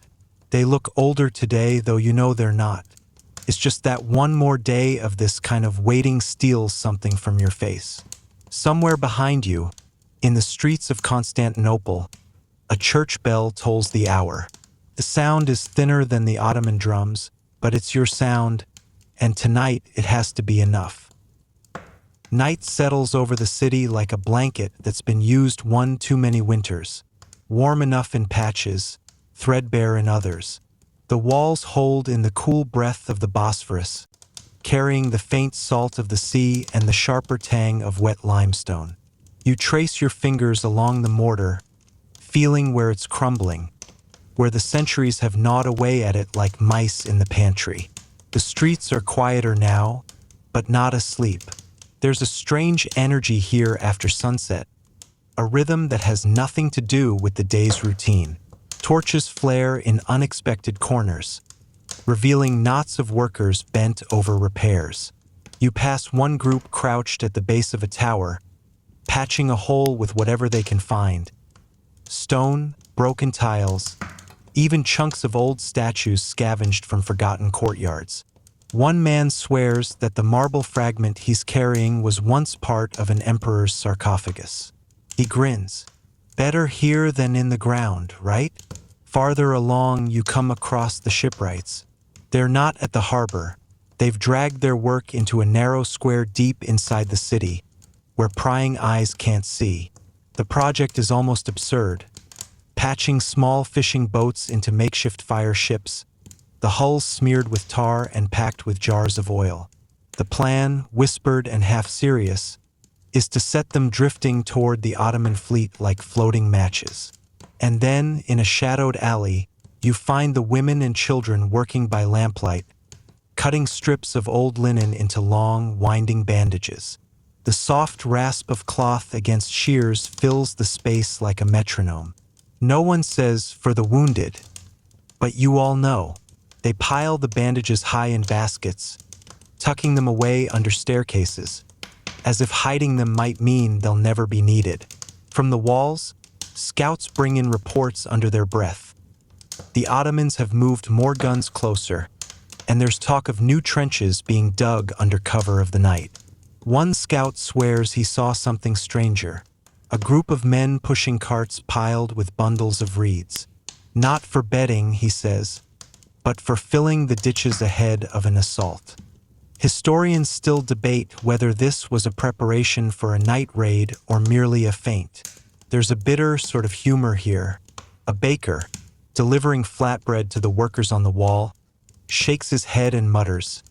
They look older today, though you know they're not. It's just that one more day of this kind of waiting steals something from your face. Somewhere behind you, in the streets of Constantinople, a church bell tolls the hour. The sound is thinner than the Ottoman drums, but it's your sound, and tonight it has to be enough. Night settles over the city like a blanket that's been used one too many winters, warm enough in patches, threadbare in others. The walls hold in the cool breath of the Bosphorus, carrying the faint salt of the sea and the sharper tang of wet limestone. You trace your fingers along the mortar, feeling where it's crumbling, where the centuries have gnawed away at it like mice in the pantry. The streets are quieter now, but not asleep. There's a strange energy here after sunset, a rhythm that has nothing to do with the day's routine. Torches flare in unexpected corners, revealing knots of workers bent over repairs. You pass one group crouched at the base of a tower, patching a hole with whatever they can find. Stone, broken tiles, even chunks of old statues scavenged from forgotten courtyards. One man swears that the marble fragment he's carrying was once part of an emperor's sarcophagus. He grins. Better here than in the ground, right? Farther along, you come across the shipwrights. They're not at the harbor. They've dragged their work into a narrow square deep inside the city, where prying eyes can't see. The project is almost absurd. Patching small fishing boats into makeshift fire ships, the hulls smeared with tar and packed with jars of oil. The plan, whispered and half serious, is to set them drifting toward the Ottoman fleet like floating matches. And then, in a shadowed alley, you find the women and children working by lamplight, cutting strips of old linen into long, winding bandages. The soft rasp of cloth against shears fills the space like a metronome. No one says, "for the wounded," but you all know. They pile the bandages high in baskets, tucking them away under staircases, as if hiding them might mean they'll never be needed. From the walls, scouts bring in reports under their breath. The Ottomans have moved more guns closer, and there's talk of new trenches being dug under cover of the night. One scout swears he saw something stranger, a group of men pushing carts piled with bundles of reeds. Not for bedding, he says, but for filling the ditches ahead of an assault. Historians still debate whether this was a preparation for a night raid or merely a feint. There's a bitter sort of humor here. A baker, delivering flatbread to the workers on the wall, shakes his head and mutters,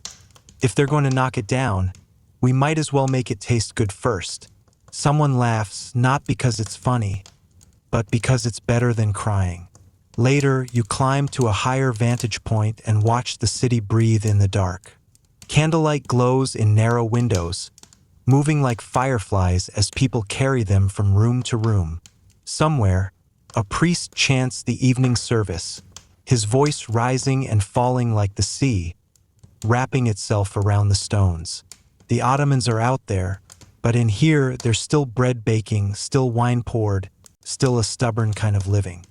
"If they're going to knock it down, we might as well make it taste good first." Someone laughs, not because it's funny, but because it's better than crying. Later, you climb to a higher vantage point and watch the city breathe in the dark. Candlelight glows in narrow windows, moving like fireflies as people carry them from room to room. Somewhere, a priest chants the evening service, his voice rising and falling like the sea, wrapping itself around the stones. The Ottomans are out there, but in here there's still bread baking, still wine poured, still a stubborn kind of living.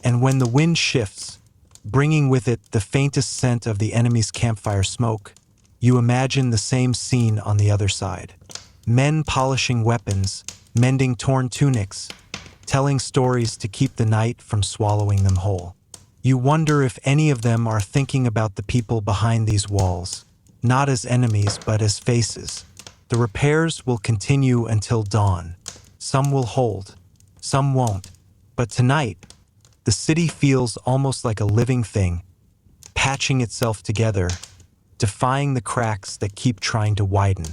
And when the wind shifts, bringing with it the faintest scent of the enemy's campfire smoke, you imagine the same scene on the other side. Men polishing weapons, mending torn tunics, telling stories to keep the night from swallowing them whole. You wonder if any of them are thinking about the people behind these walls, not as enemies but as faces. The repairs will continue until dawn. Some will hold, some won't. But tonight, the city feels almost like a living thing, patching itself together, defying the cracks that keep trying to widen.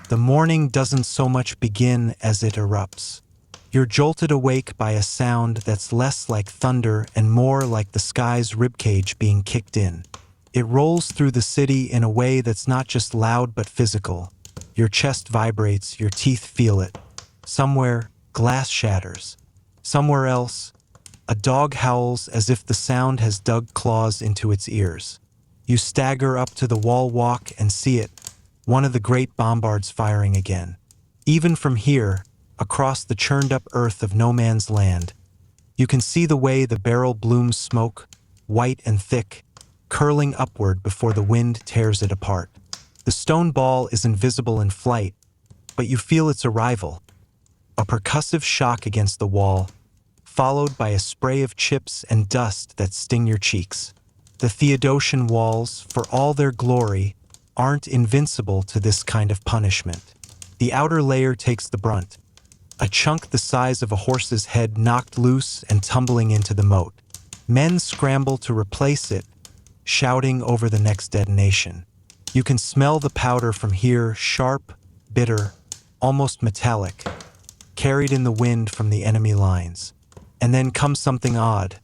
The morning doesn't so much begin as it erupts. You're jolted awake by a sound that's less like thunder and more like the sky's ribcage being kicked in. It rolls through the city in a way that's not just loud but physical. Your chest vibrates, your teeth feel it. Somewhere, glass shatters. Somewhere else, a dog howls as if the sound has dug claws into its ears. You stagger up to the wall walk and see it, one of the great bombards firing again. Even from here, across the churned-up earth of no man's land, you can see the way the barrel blooms smoke, white and thick, curling upward before the wind tears it apart. The stone ball is invisible in flight, but you feel its arrival. A percussive shock against the wall, followed by a spray of chips and dust that sting your cheeks. The Theodosian walls, for all their glory, aren't invincible to this kind of punishment. The outer layer takes the brunt, a chunk the size of a horse's head knocked loose and tumbling into the moat. Men scramble to replace it, shouting over the next detonation. You can smell the powder from here, sharp, bitter, almost metallic, carried in the wind from the enemy lines. And then comes something odd.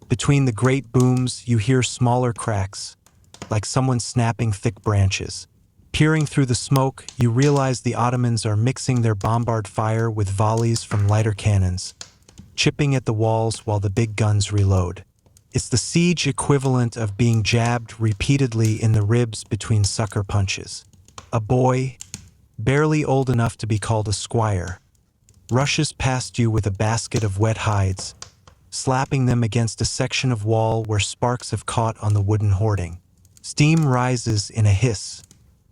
Between the great booms, you hear smaller cracks, like someone snapping thick branches. Peering through the smoke, you realize the Ottomans are mixing their bombard fire with volleys from lighter cannons, chipping at the walls while the big guns reload. It's the siege equivalent of being jabbed repeatedly in the ribs between sucker punches. A boy, barely old enough to be called a squire, rushes past you with a basket of wet hides, slapping them against a section of wall where sparks have caught on the wooden hoarding. Steam rises in a hiss.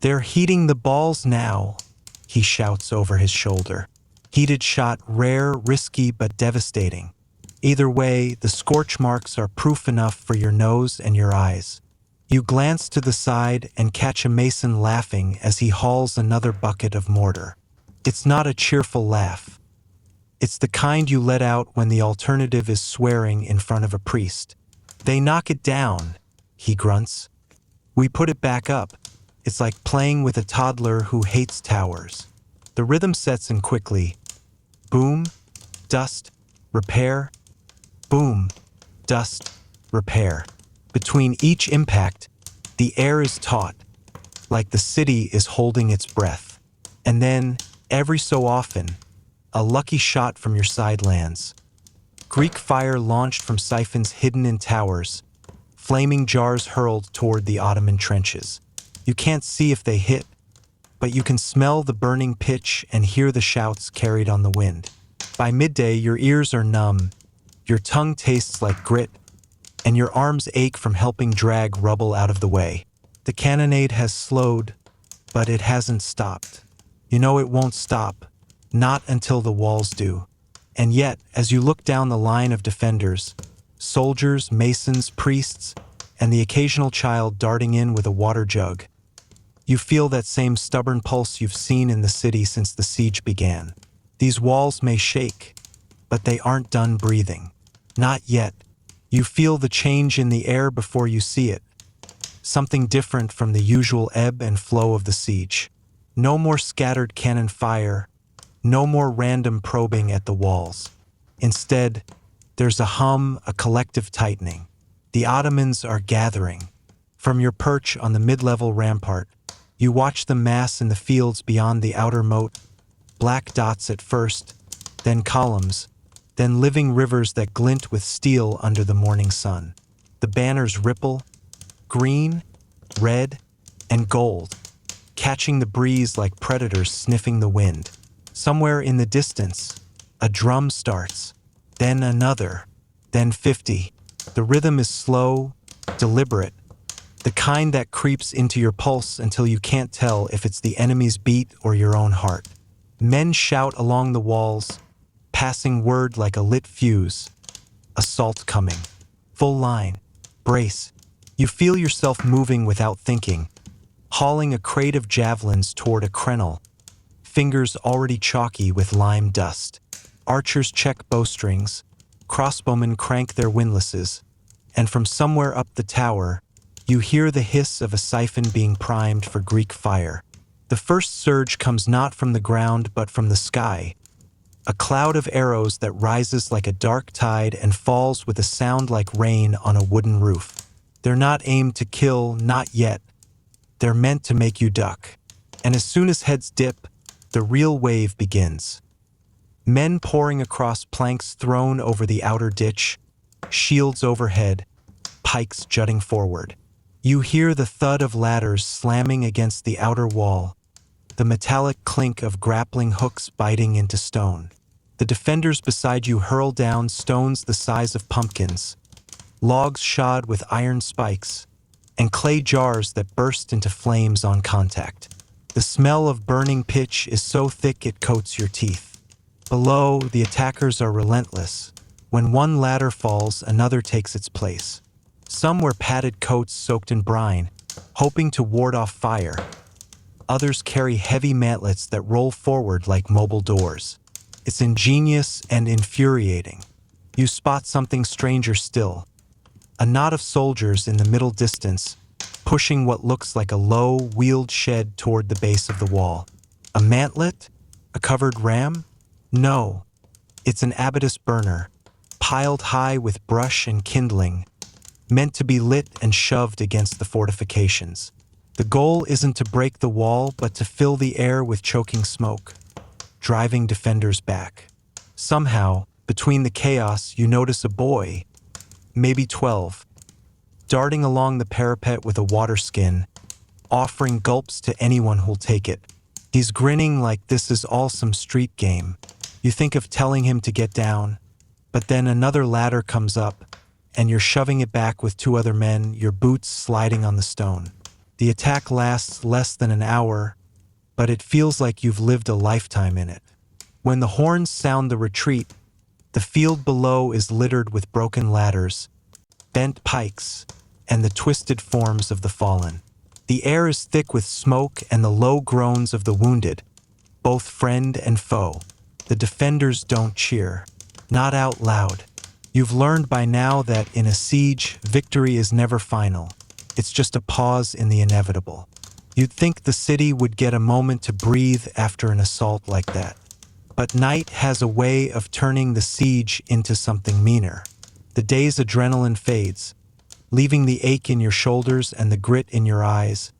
"They're heating the balls now," he shouts over his shoulder. Heated shot, rare, risky, but devastating. Either way, the scorch marks are proof enough for your nose and your eyes. You glance to the side and catch a mason laughing as he hauls another bucket of mortar. It's not a cheerful laugh. It's the kind you let out when the alternative is swearing in front of a priest. "They knock it down," he grunts. "We put it back up." It's like playing with a toddler who hates towers. The rhythm sets in quickly. Boom, dust, repair. Boom, dust, repair. Between each impact, the air is taut, like the city is holding its breath. And then, every so often, a lucky shot from your side lands. Greek fire launched from siphons hidden in towers, flaming jars hurled toward the Ottoman trenches. You can't see if they hit, but you can smell the burning pitch and hear the shouts carried on the wind. By midday, your ears are numb, your tongue tastes like grit, and your arms ache from helping drag rubble out of the way. The cannonade has slowed, but it hasn't stopped. You know it won't stop, not until the walls do. And yet, as you look down the line of defenders, soldiers, masons, priests, and the occasional child darting in with a water jug, you feel that same stubborn pulse you've seen in the city since the siege began. These walls may shake, but they aren't done breathing. Not yet. You feel the change in the air before you see it. Something different from the usual ebb and flow of the siege. No more scattered cannon fire, no more random probing at the walls. Instead, there's a hum, a collective tightening. The Ottomans are gathering. From your perch on the mid-level rampart, You watch them mass in the fields beyond the outer moat, black dots at first, then columns, then living rivers that glint with steel under the morning sun. The banners ripple, green, red, and gold, catching the breeze like predators sniffing the wind. Somewhere in the distance, a drum starts, then another, then 50. The rhythm is slow, deliberate, the kind that creeps into your pulse until you can't tell if it's the enemy's beat or your own heart. Men shout along the walls, passing word like a lit fuse. Assault coming. Full line. Brace. You feel yourself moving without thinking, hauling a crate of javelins toward a crenel, fingers already chalky with lime dust. Archers check bowstrings, crossbowmen crank their windlasses, and from somewhere up the tower, you hear the hiss of a siphon being primed for Greek fire. The first surge comes not from the ground but from the sky, a cloud of arrows that rises like a dark tide and falls with a sound like rain on a wooden roof. They're not aimed to kill, not yet. They're meant to make you duck. And as soon as heads dip, the real wave begins. Men pouring across planks thrown over the outer ditch, shields overhead, pikes jutting forward. You hear the thud of ladders slamming against the outer wall, the metallic clink of grappling hooks biting into stone. The defenders beside you hurl down stones the size of pumpkins, logs shod with iron spikes, and clay jars that burst into flames on contact. The smell of burning pitch is so thick it coats your teeth. Below, the attackers are relentless. When one ladder falls, another takes its place. Some wear padded coats soaked in brine, hoping to ward off fire. Others carry heavy mantlets that roll forward like mobile doors. It's ingenious and infuriating. You spot something stranger still. A knot of soldiers in the middle distance, pushing what looks like a low, wheeled shed toward the base of the wall. A mantlet? A covered ram? No. It's an abatis burner, piled high with brush and kindling, meant to be lit and shoved against the fortifications. The goal isn't to break the wall, but to fill the air with choking smoke, driving defenders back. Somehow, between the chaos, you notice a boy, maybe 12, darting along the parapet with a water skin, offering gulps to anyone who'll take it. He's grinning like this is all some street game. You think of telling him to get down, but then another ladder comes up, and you're shoving it back with 2 other men, your boots sliding on the stone. The attack lasts less than an hour, but it feels like you've lived a lifetime in it. When the horns sound the retreat, the field below is littered with broken ladders, bent pikes, and the twisted forms of the fallen. The air is thick with smoke and the low groans of the wounded, both friend and foe. The defenders don't cheer, not out loud. You've learned by now that in a siege, victory is never final. It's just a pause in the inevitable. You'd think the city would get a moment to breathe after an assault like that. But night has a way of turning the siege into something meaner. The day's adrenaline fades, leaving the ache in your shoulders and the grit in your eyes.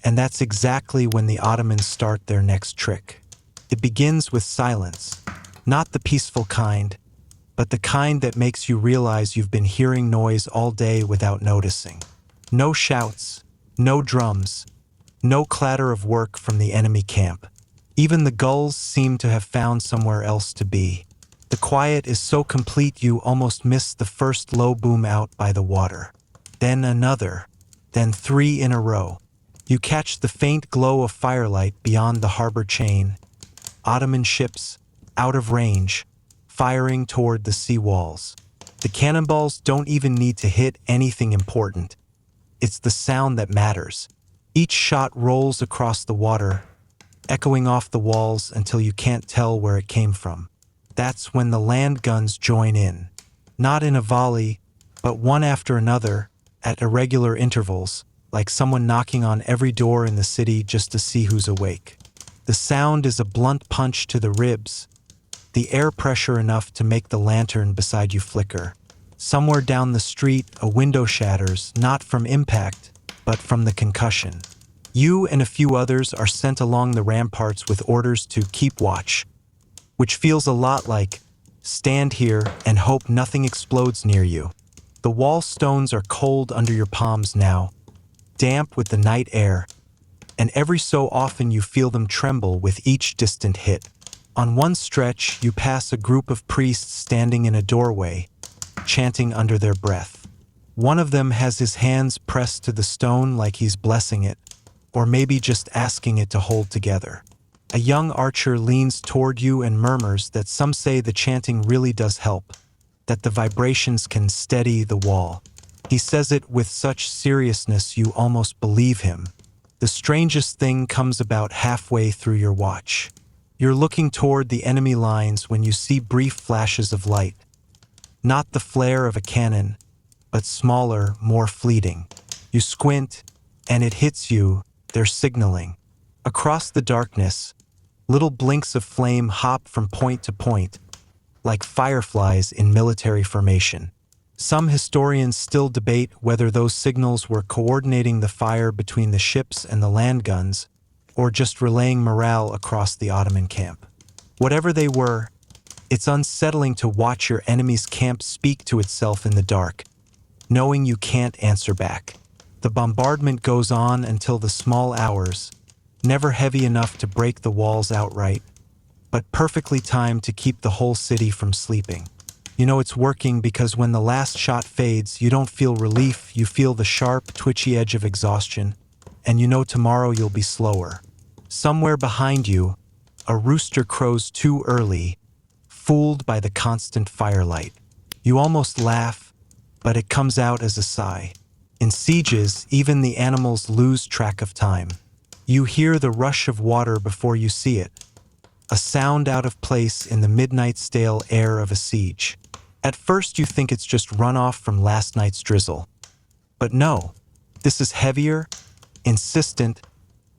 And that's exactly when the Ottomans start their next trick. It begins with silence, not the peaceful kind, but the kind that makes you realize you've been hearing noise all day without noticing. No shouts, no drums, no clatter of work from the enemy camp. Even the gulls seem to have found somewhere else to be. The quiet is so complete you almost miss the first low boom out by the water. Then another, then 3 in a row. You catch the faint glow of firelight beyond the harbor chain. Ottoman ships, out of range, firing toward the sea walls. The cannonballs don't even need to hit anything important. It's the sound that matters. Each shot rolls across the water, echoing off the walls until you can't tell where it came from. That's when the land guns join in. Not in a volley, but one after another, at irregular intervals, like someone knocking on every door in the city just to see who's awake. The sound is a blunt punch to the ribs, the air pressure enough to make the lantern beside you flicker. Somewhere down the street, a window shatters, not from impact, but from the concussion. You and a few others are sent along the ramparts with orders to keep watch, which feels a lot like stand here and hope nothing explodes near you. The wall stones are cold under your palms now, damp with the night air, and every so often you feel them tremble with each distant hit. On one stretch, you pass a group of priests standing in a doorway, chanting under their breath. One of them has his hands pressed to the stone like he's blessing it, or maybe just asking it to hold together. A young archer leans toward you and murmurs that some say the chanting really does help, that the vibrations can steady the wall. He says it with such seriousness you almost believe him. The strangest thing comes about halfway through your watch. You're looking toward the enemy lines when you see brief flashes of light. Not the flare of a cannon, but smaller, more fleeting. You squint, and it hits you, they're signaling. Across the darkness, little blinks of flame hop from point to point, like fireflies in military formation. Some historians still debate whether those signals were coordinating the fire between the ships and the land guns, or just relaying morale across the Ottoman camp. Whatever they were, it's unsettling to watch your enemy's camp speak to itself in the dark, knowing you can't answer back. The bombardment goes on until the small hours, never heavy enough to break the walls outright, but perfectly timed to keep the whole city from sleeping. You know it's working because when the last shot fades, you don't feel relief, you feel the sharp, twitchy edge of exhaustion, and you know tomorrow you'll be slower. Somewhere behind you, a rooster crows too early, fooled by the constant firelight. You almost laugh, but it comes out as a sigh. In sieges, even the animals lose track of time. You hear the rush of water before you see it, a sound out of place in the midnight stale air of a siege. At first you think it's just runoff from last night's drizzle. But no, this is heavier, insistent,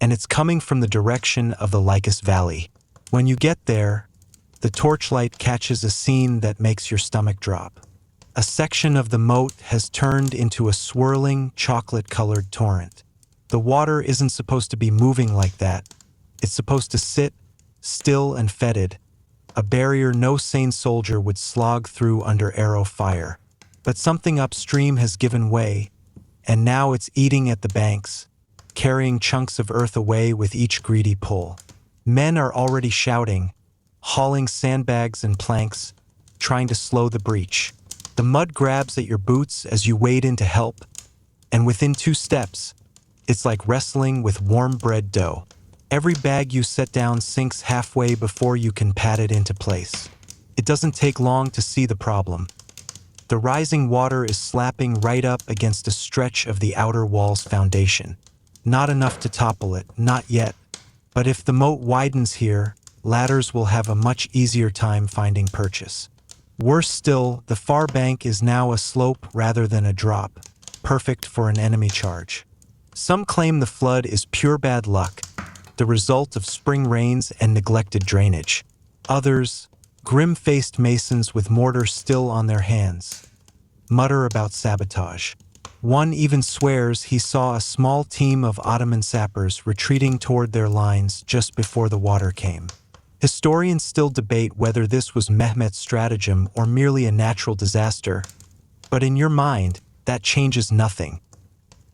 and it's coming from the direction of the Lycus Valley. When you get there, the torchlight catches a scene that makes your stomach drop. A section of the moat has turned into a swirling, chocolate-colored torrent. The water isn't supposed to be moving like that. It's supposed to sit, still and fetid, a barrier no sane soldier would slog through under arrow fire. But something upstream has given way, and now it's eating at the banks, carrying chunks of earth away with each greedy pull. Men are already shouting, hauling sandbags and planks, trying to slow the breach. The mud grabs at your boots as you wade in to help, and within 2 steps, it's like wrestling with warm bread dough. Every bag you set down sinks halfway before you can pat it into place. It doesn't take long to see the problem. The rising water is slapping right up against a stretch of the outer wall's foundation. Not enough to topple it, not yet. But if the moat widens here, ladders will have a much easier time finding purchase. Worse still, the far bank is now a slope rather than a drop, perfect for an enemy charge. Some claim the flood is pure bad luck, the result of spring rains and neglected drainage. Others, grim-faced masons with mortar still on their hands, mutter about sabotage. One even swears he saw a small team of Ottoman sappers retreating toward their lines just before the water came. Historians still debate whether this was Mehmet's stratagem or merely a natural disaster, but in your mind, that changes nothing.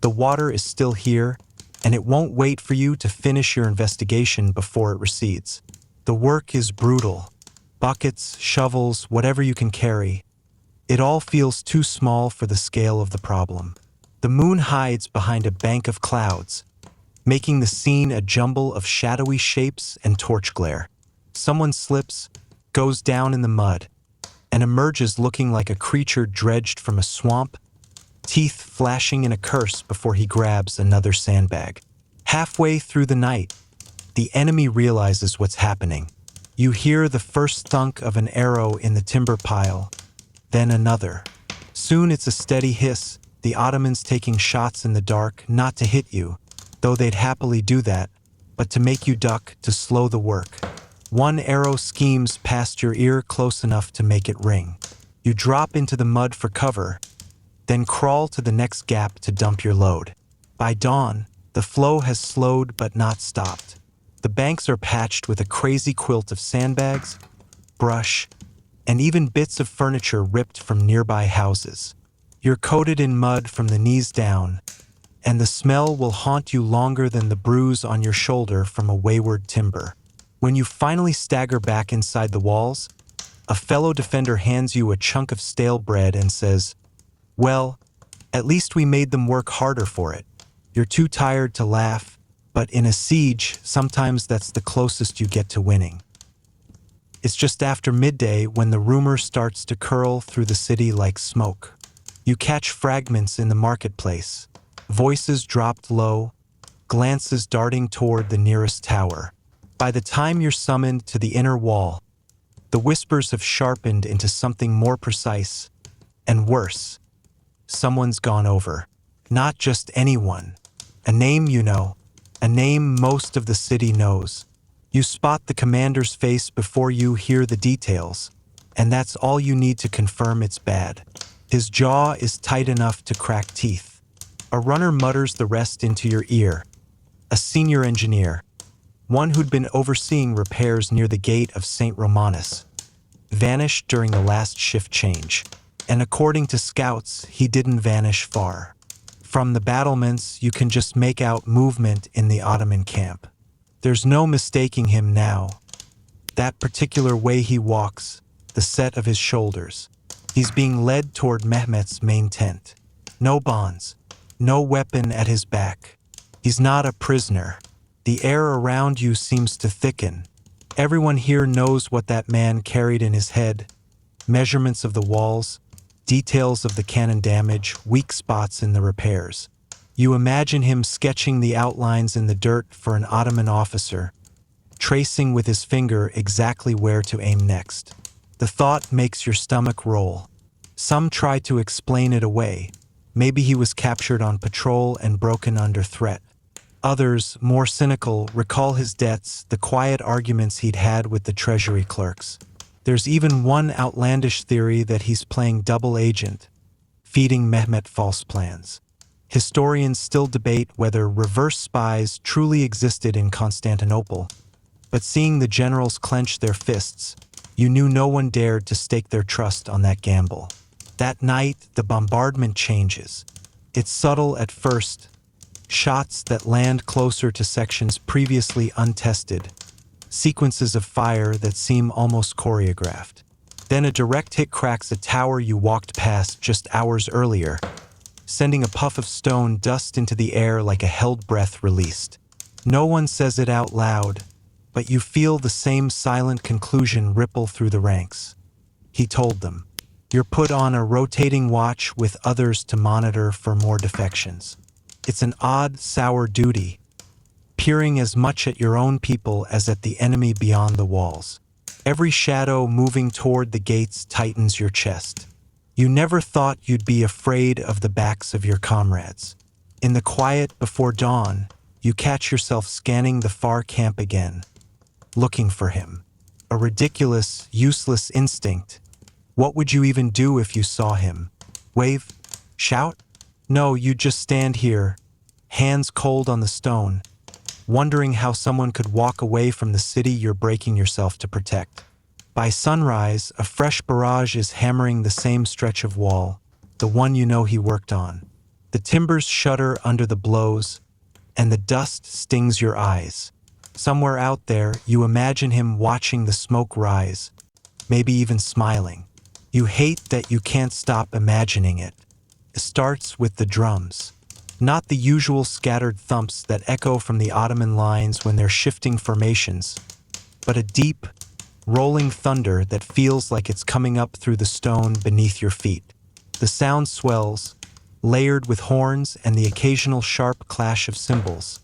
The water is still here, and it won't wait for you to finish your investigation before it recedes. The work is brutal. Buckets, shovels, whatever you can carry. It all feels too small for the scale of the problem. The moon hides behind a bank of clouds, making the scene a jumble of shadowy shapes and torch glare. Someone slips, goes down in the mud, and emerges looking like a creature dredged from a swamp, teeth flashing in a curse before he grabs another sandbag. Halfway through the night, the enemy realizes what's happening. You hear the first thunk of an arrow in the timber pile, then another. Soon it's a steady hiss, the Ottomans taking shots in the dark, not to hit you, though they'd happily do that, but to make you duck, to slow the work. One arrow schemes past your ear close enough to make it ring. You drop into the mud for cover, then crawl to the next gap to dump your load. By dawn, The flow has slowed but not stopped. The banks are patched with a crazy quilt of sandbags, brush, and even bits of furniture ripped from nearby houses. You're coated in mud from the knees down, and the smell will haunt you longer than the bruise on your shoulder from a wayward timber. When you finally stagger back inside the walls, a fellow defender hands you a chunk of stale bread and says, "Well, at least we made them work harder for it." You're too tired to laugh, but in a siege, sometimes that's the closest you get to winning. It's just after midday when the rumor starts to curl through the city like smoke. You catch fragments in the marketplace, voices dropped low, glances darting toward the nearest tower. By the time you're summoned to the inner wall, the whispers have sharpened into something more precise, and worse. Someone's gone over. Not just anyone. A name you know. A name most of the city knows. You spot the commander's face before you hear the details, and that's all you need to confirm it's bad. His jaw is tight enough to crack teeth. A runner mutters the rest into your ear. A senior engineer, one who'd been overseeing repairs near the gate of St. Romanus, vanished during the last shift change. And according to scouts, he didn't vanish far. From the battlements, you can just make out movement in the Ottoman camp. There's no mistaking him now. That particular way he walks, the set of his shoulders. He's being led toward Mehmet's main tent. No bonds, no weapon at his back. He's not a prisoner. The air around you seems to thicken. Everyone here knows what that man carried in his head. Measurements of the walls, details of the cannon damage, weak spots in the repairs. You imagine him sketching the outlines in the dirt for an Ottoman officer, tracing with his finger exactly where to aim next. The thought makes your stomach roll. Some try to explain it away. Maybe he was captured on patrol and broken under threat. Others, more cynical, recall his debts, the quiet arguments he'd had with the treasury clerks. There's even one outlandish theory that he's playing double agent, feeding Mehmet false plans. Historians still debate whether reverse spies truly existed in Constantinople, but seeing the generals clench their fists, you knew no one dared to stake their trust on that gamble. That night, the bombardment changes. It's subtle at first, shots that land closer to sections previously untested, sequences of fire that seem almost choreographed. Then a direct hit cracks a tower you walked past just hours earlier, sending a puff of stone dust into the air like a held breath released. No one says it out loud, but you feel the same silent conclusion ripple through the ranks. He told them, "You're put on a rotating watch with others to monitor for more defections." It's an odd, sour duty, peering as much at your own people as at the enemy beyond the walls. Every shadow moving toward the gates tightens your chest. You never thought you'd be afraid of the backs of your comrades. In the quiet before dawn, you catch yourself scanning the far camp again, looking for him. A ridiculous, useless instinct. What would you even do if you saw him? Wave? Shout? No, you'd just stand here, hands cold on the stone, wondering how someone could walk away from the city you're breaking yourself to protect. By sunrise, a fresh barrage is hammering the same stretch of wall, the one you know he worked on. The timbers shudder under the blows, and the dust stings your eyes. Somewhere out there, you imagine him watching the smoke rise, maybe even smiling. You hate that you can't stop imagining it. It starts with the drums. Not the usual scattered thumps that echo from the Ottoman lines when they're shifting formations, but a deep, rolling thunder that feels like it's coming up through the stone beneath your feet. The sound swells, layered with horns and the occasional sharp clash of cymbals,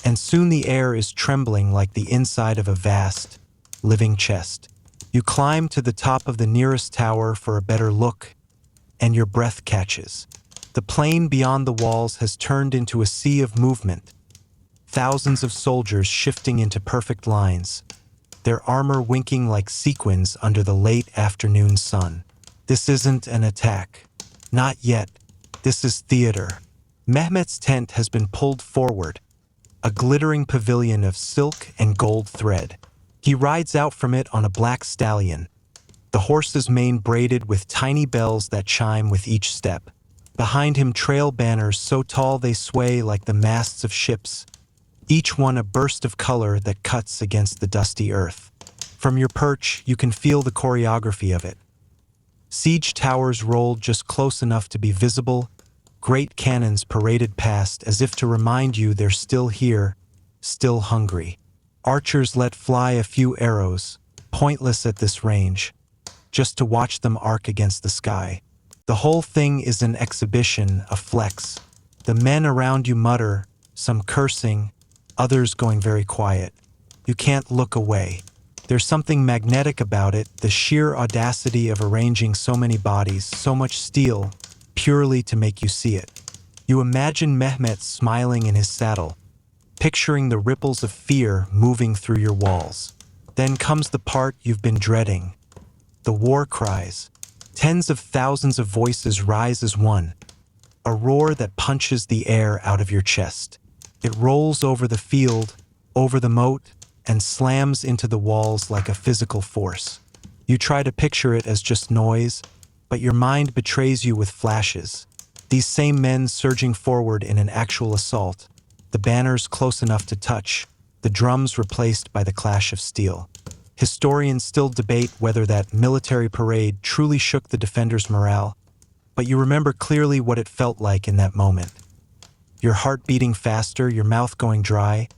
and soon the air is trembling like the inside of a vast, living chest. You climb to the top of the nearest tower for a better look, and your breath catches. The plain beyond the walls has turned into a sea of movement, thousands of soldiers shifting into perfect lines, their armor winking like sequins under the late afternoon sun. This isn't an attack. Not yet. This is theater. Mehmet's tent has been pulled forward, a glittering pavilion of silk and gold thread. He rides out from it on a black stallion, the horse's mane braided with tiny bells that chime with each step. Behind him trail banners so tall they sway like the masts of ships, each one a burst of color that cuts against the dusty earth. From your perch, you can feel the choreography of it. Siege towers rolled just close enough to be visible, great cannons paraded past as if to remind you they're still here, still hungry. Archers let fly a few arrows, pointless at this range, just to watch them arc against the sky. The whole thing is an exhibition, a flex. The men around you mutter, some cursing, others going very quiet. You can't look away. There's something magnetic about it, the sheer audacity of arranging so many bodies, so much steel, purely to make you see it. You imagine Mehmet smiling in his saddle, picturing the ripples of fear moving through your walls. Then comes the part you've been dreading. The war cries. Tens of thousands of voices rise as one, a roar that punches the air out of your chest. It rolls over the field, over the moat, and slams into the walls like a physical force. You try to picture it as just noise, but your mind betrays you with flashes. These same men surging forward in an actual assault, the banners close enough to touch, the drums replaced by the clash of steel. Historians still debate whether that military parade truly shook the defenders' morale, but you remember clearly what it felt like in that moment. Your heart beating faster, your mouth going dry,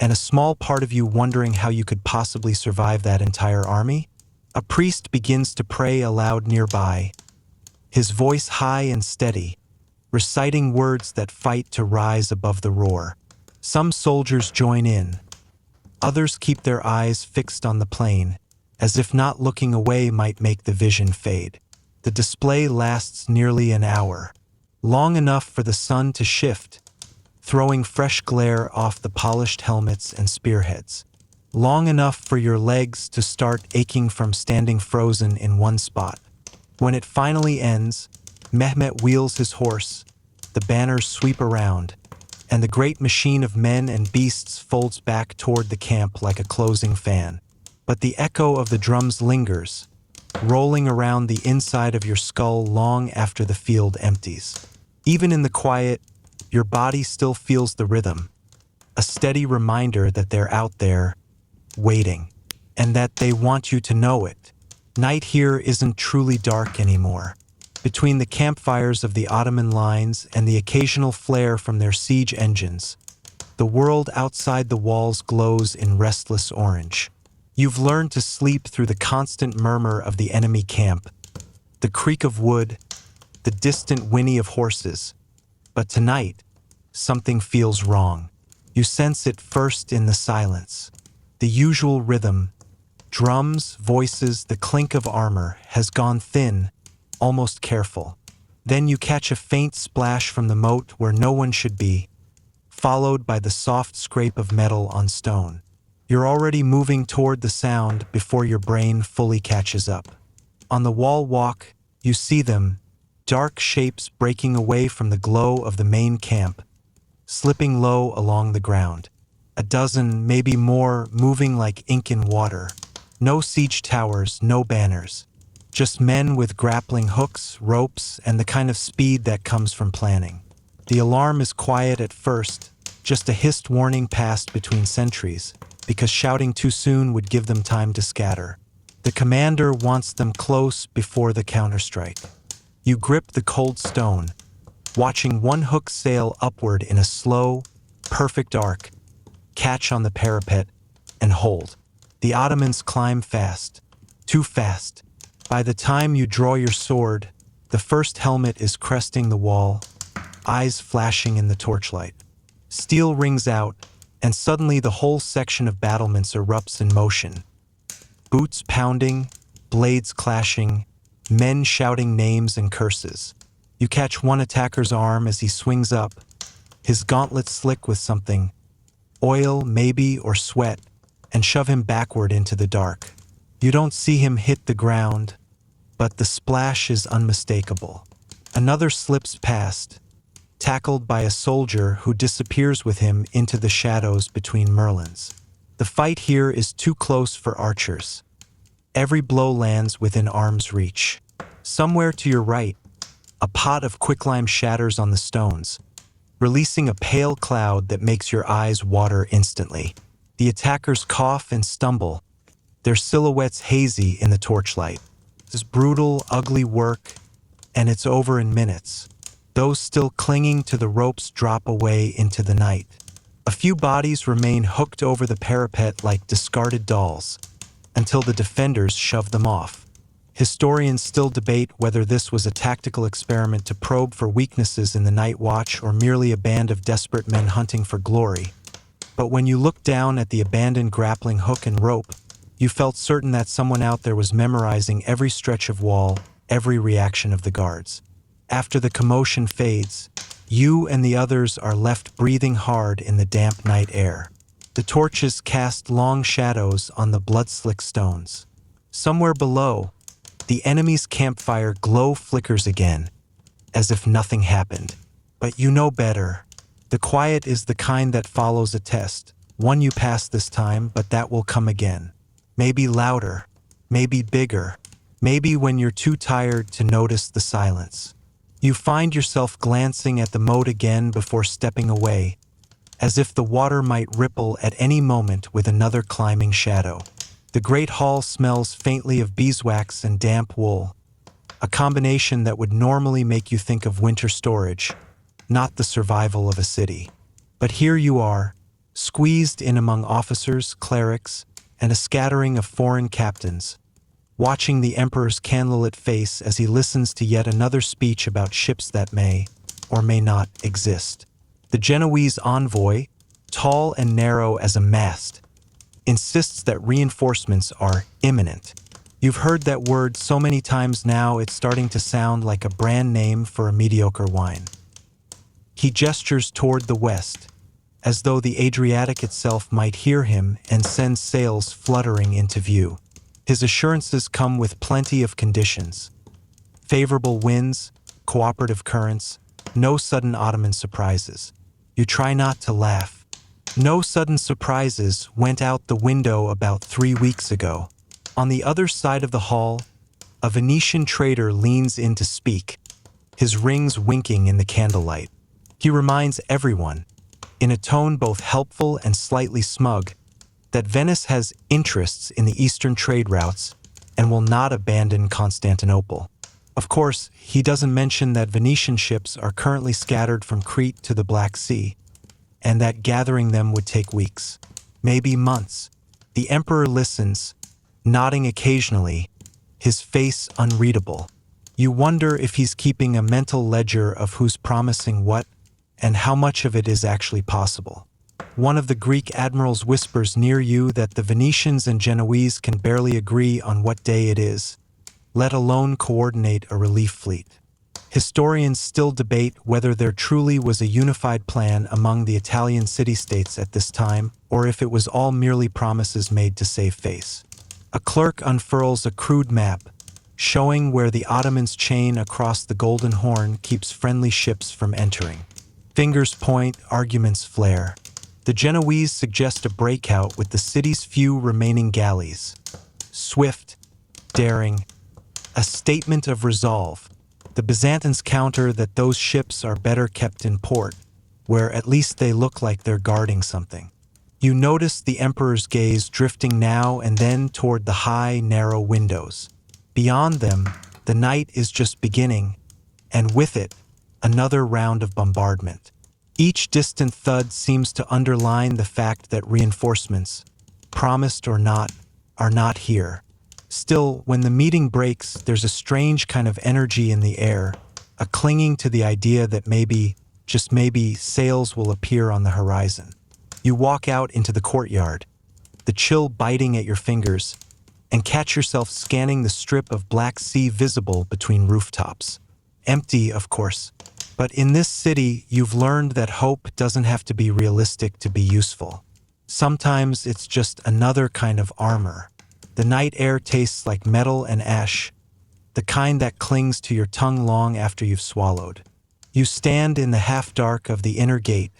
and a small part of you wondering how you could possibly survive that entire army. A priest begins to pray aloud nearby, his voice high and steady, reciting words that fight to rise above the roar. Some soldiers join in. Others keep their eyes fixed on the plain, as if not looking away might make the vision fade. The display lasts nearly an hour, long enough for the sun to shift, throwing fresh glare off the polished helmets and spearheads. Long enough for your legs to start aching from standing frozen in one spot. When it finally ends, Mehmet wheels his horse, the banners sweep around, and the great machine of men and beasts folds back toward the camp like a closing fan. But the echo of the drums lingers, rolling around the inside of your skull long after the field empties. Even in the quiet, your body still feels the rhythm, a steady reminder that they're out there, waiting, and that they want you to know it. Night here isn't truly dark anymore. Between the campfires of the Ottoman lines and the occasional flare from their siege engines, the world outside the walls glows in restless orange. You've learned to sleep through the constant murmur of the enemy camp, the creak of wood, the distant whinny of horses. But tonight, something feels wrong. You sense it first in the silence. The usual rhythm, drums, voices, the clink of armor, has gone thin, almost careful. Then you catch a faint splash from the moat where no one should be, followed by the soft scrape of metal on stone. You're already moving toward the sound before your brain fully catches up. On the wall walk, you see them, dark shapes breaking away from the glow of the main camp, slipping low along the ground. A dozen, maybe more, moving like ink in water. No siege towers, no banners. Just men with grappling hooks, ropes, and the kind of speed that comes from planning. The alarm is quiet at first, just a hissed warning passed between sentries, because shouting too soon would give them time to scatter. The commander wants them close before the counterstrike. You grip the cold stone, watching one hook sail upward in a slow, perfect arc, catch on the parapet, and hold. The Ottomans climb fast, too fast. By the time you draw your sword, the first helmet is cresting the wall, eyes flashing in the torchlight. Steel rings out, and suddenly the whole section of battlements erupts in motion. Boots pounding, blades clashing, men shouting names and curses. You catch one attacker's arm as he swings up, his gauntlet slick with something, oil maybe or sweat, and shove him backward into the dark. You don't see him hit the ground, but the splash is unmistakable. Another slips past, tackled by a soldier who disappears with him into the shadows between merlins. The fight here is too close for archers. Every blow lands within arm's reach. Somewhere to your right, a pot of quicklime shatters on the stones, releasing a pale cloud that makes your eyes water instantly. The attackers cough and stumble, their silhouettes hazy in the torchlight. This brutal, ugly work, and it's over in minutes. Those still clinging to the ropes drop away into the night. A few bodies remain hooked over the parapet like discarded dolls, until the defenders shove them off. Historians still debate whether this was a tactical experiment to probe for weaknesses in the night watch or merely a band of desperate men hunting for glory. But when you looked down at the abandoned grappling hook and rope, you felt certain that someone out there was memorizing every stretch of wall, every reaction of the guards. After the commotion fades, you and the others are left breathing hard in the damp night air. The torches cast long shadows on the blood-slick stones. Somewhere below, the enemy's campfire glow flickers again, as if nothing happened. But you know better. The quiet is the kind that follows a test, one you pass this time, but that will come again. Maybe louder, maybe bigger, maybe when you're too tired to notice the silence. You find yourself glancing at the moat again before stepping away, as if the water might ripple at any moment with another climbing shadow. The great hall smells faintly of beeswax and damp wool, a combination that would normally make you think of winter storage, not the survival of a city. But here you are, squeezed in among officers, clerics, and a scattering of foreign captains, watching the emperor's candlelit face as he listens to yet another speech about ships that may, or may not, exist. The Genoese envoy, tall and narrow as a mast, insists that reinforcements are imminent. You've heard that word so many times now it's starting to sound like a brand name for a mediocre wine. He gestures toward the west, as though the Adriatic itself might hear him and send sails fluttering into view. His assurances come with plenty of conditions. Favorable winds, cooperative currents, no sudden Ottoman surprises. You try not to laugh. No sudden surprises went out the window about 3 weeks ago. On the other side of the hall, a Venetian trader leans in to speak, his rings winking in the candlelight. He reminds everyone, in a tone both helpful and slightly smug, that Venice has interests in the eastern trade routes and will not abandon Constantinople. Of course, he doesn't mention that Venetian ships are currently scattered from Crete to the Black Sea, and that gathering them would take weeks, maybe months. The emperor listens, nodding occasionally, his face unreadable. You wonder if he's keeping a mental ledger of who's promising what and how much of it is actually possible. One of the Greek admirals whispers near you that the Venetians and Genoese can barely agree on what day it is, let alone coordinate a relief fleet. Historians still debate whether there truly was a unified plan among the Italian city-states at this time, or if it was all merely promises made to save face. A clerk unfurls a crude map, showing where the Ottomans' chain across the Golden Horn keeps friendly ships from entering. Fingers point, arguments flare. The Genoese suggest a breakout with the city's few remaining galleys. Swift, daring, a statement of resolve. The Byzantines counter that those ships are better kept in port, where at least they look like they're guarding something. You notice the emperor's gaze drifting now and then toward the high, narrow windows. Beyond them, the night is just beginning, and with it, another round of bombardment. Each distant thud seems to underline the fact that reinforcements, promised or not, are not here. Still, when the meeting breaks, there's a strange kind of energy in the air, a clinging to the idea that maybe, just maybe, sails will appear on the horizon. You walk out into the courtyard, the chill biting at your fingers, and catch yourself scanning the strip of Black Sea visible between rooftops. Empty, of course. But in this city, you've learned that hope doesn't have to be realistic to be useful. Sometimes it's just another kind of armor. The night air tastes like metal and ash, the kind that clings to your tongue long after you've swallowed. You stand in the half-dark of the inner gate,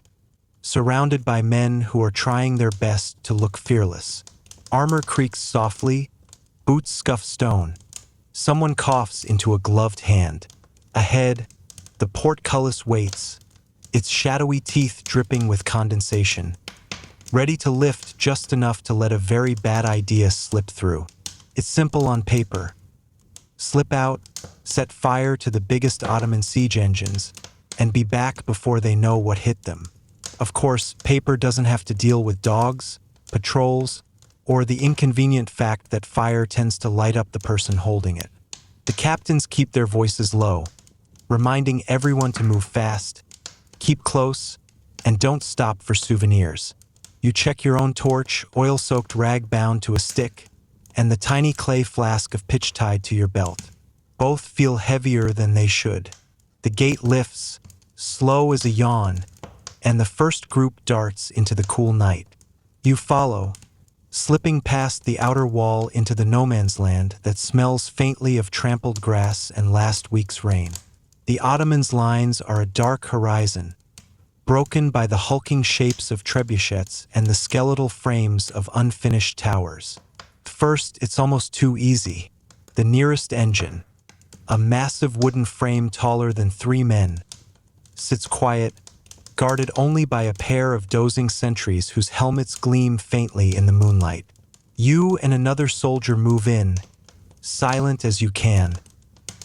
surrounded by men who are trying their best to look fearless. Armor creaks softly, boots scuff stone. Someone coughs into a gloved hand. Ahead, the portcullis waits, its shadowy teeth dripping with condensation, ready to lift just enough to let a very bad idea slip through. It's simple on paper. Slip out, set fire to the biggest Ottoman siege engines, and be back before they know what hit them. Of course, paper doesn't have to deal with dogs, patrols, or the inconvenient fact that fire tends to light up the person holding it. The captains keep their voices low, reminding everyone to move fast, keep close, and don't stop for souvenirs. You check your own torch, oil-soaked rag bound to a stick, and the tiny clay flask of pitch tied to your belt. Both feel heavier than they should. The gate lifts, slow as a yawn, and the first group darts into the cool night. You follow, slipping past the outer wall into the no man's land that smells faintly of trampled grass and last week's rain. The Ottomans' lines are a dark horizon, broken by the hulking shapes of trebuchets and the skeletal frames of unfinished towers. First, it's almost too easy. The nearest engine, a massive wooden frame taller than 3 men, sits quiet, guarded only by a pair of dozing sentries whose helmets gleam faintly in the moonlight. You and another soldier move in, silent as you can,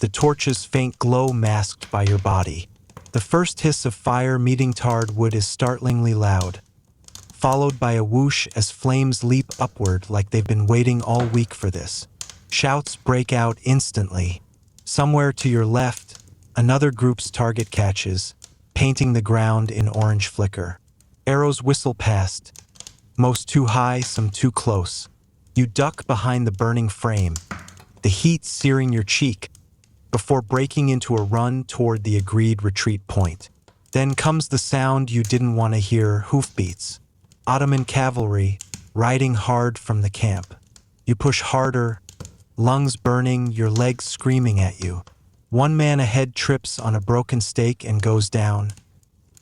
the torch's faint glow masked by your body. The first hiss of fire meeting tarred wood is startlingly loud, followed by a whoosh as flames leap upward like they've been waiting all week for this. Shouts break out instantly. Somewhere to your left, another group's target catches, painting the ground in orange flicker. Arrows whistle past, most too high, some too close. You duck behind the burning frame, the heat searing your cheek, before breaking into a run toward the agreed retreat point. Then comes the sound you didn't want to hear, hoofbeats. Ottoman cavalry, riding hard from the camp. You push harder, lungs burning, your legs screaming at you. One man ahead trips on a broken stake and goes down,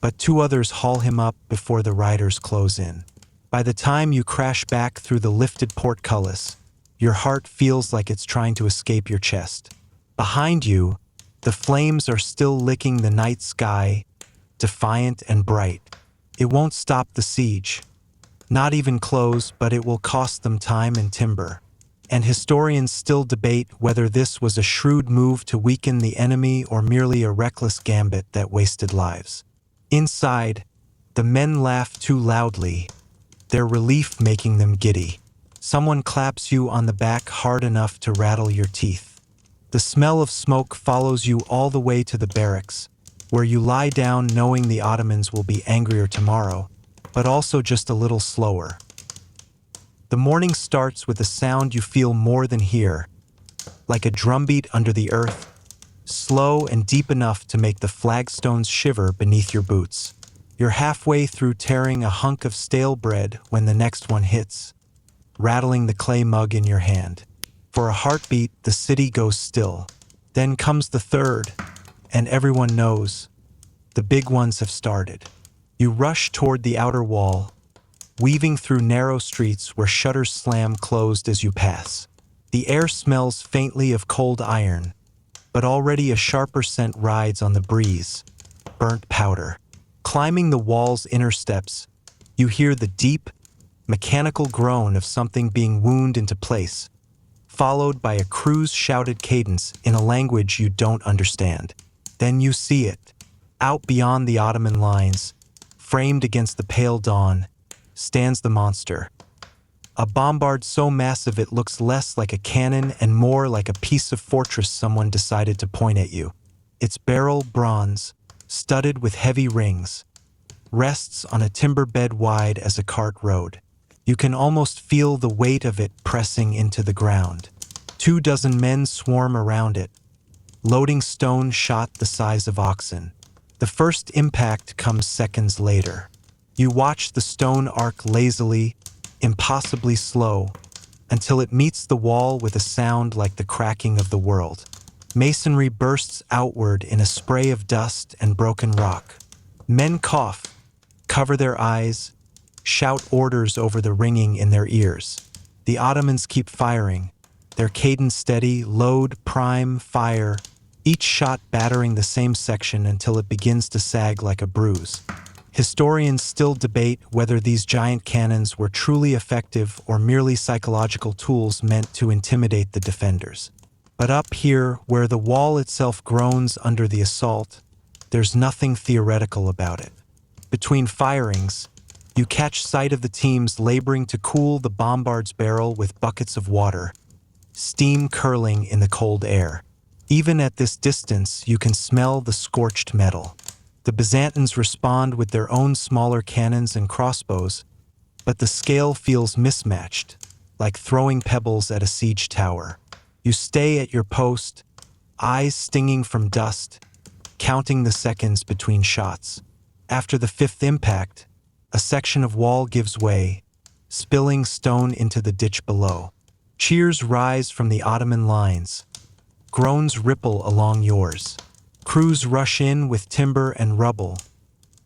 but 2 others haul him up before the riders close in. By the time you crash back through the lifted portcullis, your heart feels like it's trying to escape your chest. Behind you, the flames are still licking the night sky, defiant and bright. It won't stop the siege. Not even close, but it will cost them time and timber. And historians still debate whether this was a shrewd move to weaken the enemy or merely a reckless gambit that wasted lives. Inside, the men laugh too loudly, their relief making them giddy. Someone claps you on the back hard enough to rattle your teeth. The smell of smoke follows you all the way to the barracks, where you lie down knowing the Ottomans will be angrier tomorrow, but also just a little slower. The morning starts with a sound you feel more than hear, like a drumbeat under the earth, slow and deep enough to make the flagstones shiver beneath your boots. You're halfway through tearing a hunk of stale bread when the next one hits, rattling the clay mug in your hand. For a heartbeat, the city goes still. Then comes the third, and everyone knows. The big ones have started. You rush toward the outer wall, weaving through narrow streets where shutters slam closed as you pass. The air smells faintly of cold iron, but already a sharper scent rides on the breeze, burnt powder. Climbing the wall's inner steps, you hear the deep, mechanical groan of something being wound into place, followed by a crew's shouted cadence in a language you don't understand. Then you see it. Out beyond the Ottoman lines, framed against the pale dawn, stands the monster. A bombard so massive it looks less like a cannon and more like a piece of fortress someone decided to point at you. Its barrel, bronze, studded with heavy rings, rests on a timber bed wide as a cart road. You can almost feel the weight of it pressing into the ground. 24 men swarm around it, loading stone shot the size of oxen. The first impact comes seconds later. You watch the stone arc lazily, impossibly slow, until it meets the wall with a sound like the cracking of the world. Masonry bursts outward in a spray of dust and broken rock. Men cough, cover their eyes, shout orders over the ringing in their ears. The Ottomans keep firing, their cadence steady, load, prime, fire, each shot battering the same section until it begins to sag like a bruise. Historians still debate whether these giant cannons were truly effective or merely psychological tools meant to intimidate the defenders. But up here, where the wall itself groans under the assault, there's nothing theoretical about it. Between firings, you catch sight of the teams laboring to cool the bombard's barrel with buckets of water, steam curling in the cold air. Even at this distance, you can smell the scorched metal. The Byzantines respond with their own smaller cannons and crossbows, but the scale feels mismatched, like throwing pebbles at a siege tower. You stay at your post, eyes stinging from dust, counting the seconds between shots. After the fifth impact, a section of wall gives way, spilling stone into the ditch below. Cheers rise from the Ottoman lines. Groans ripple along yours. Crews rush in with timber and rubble,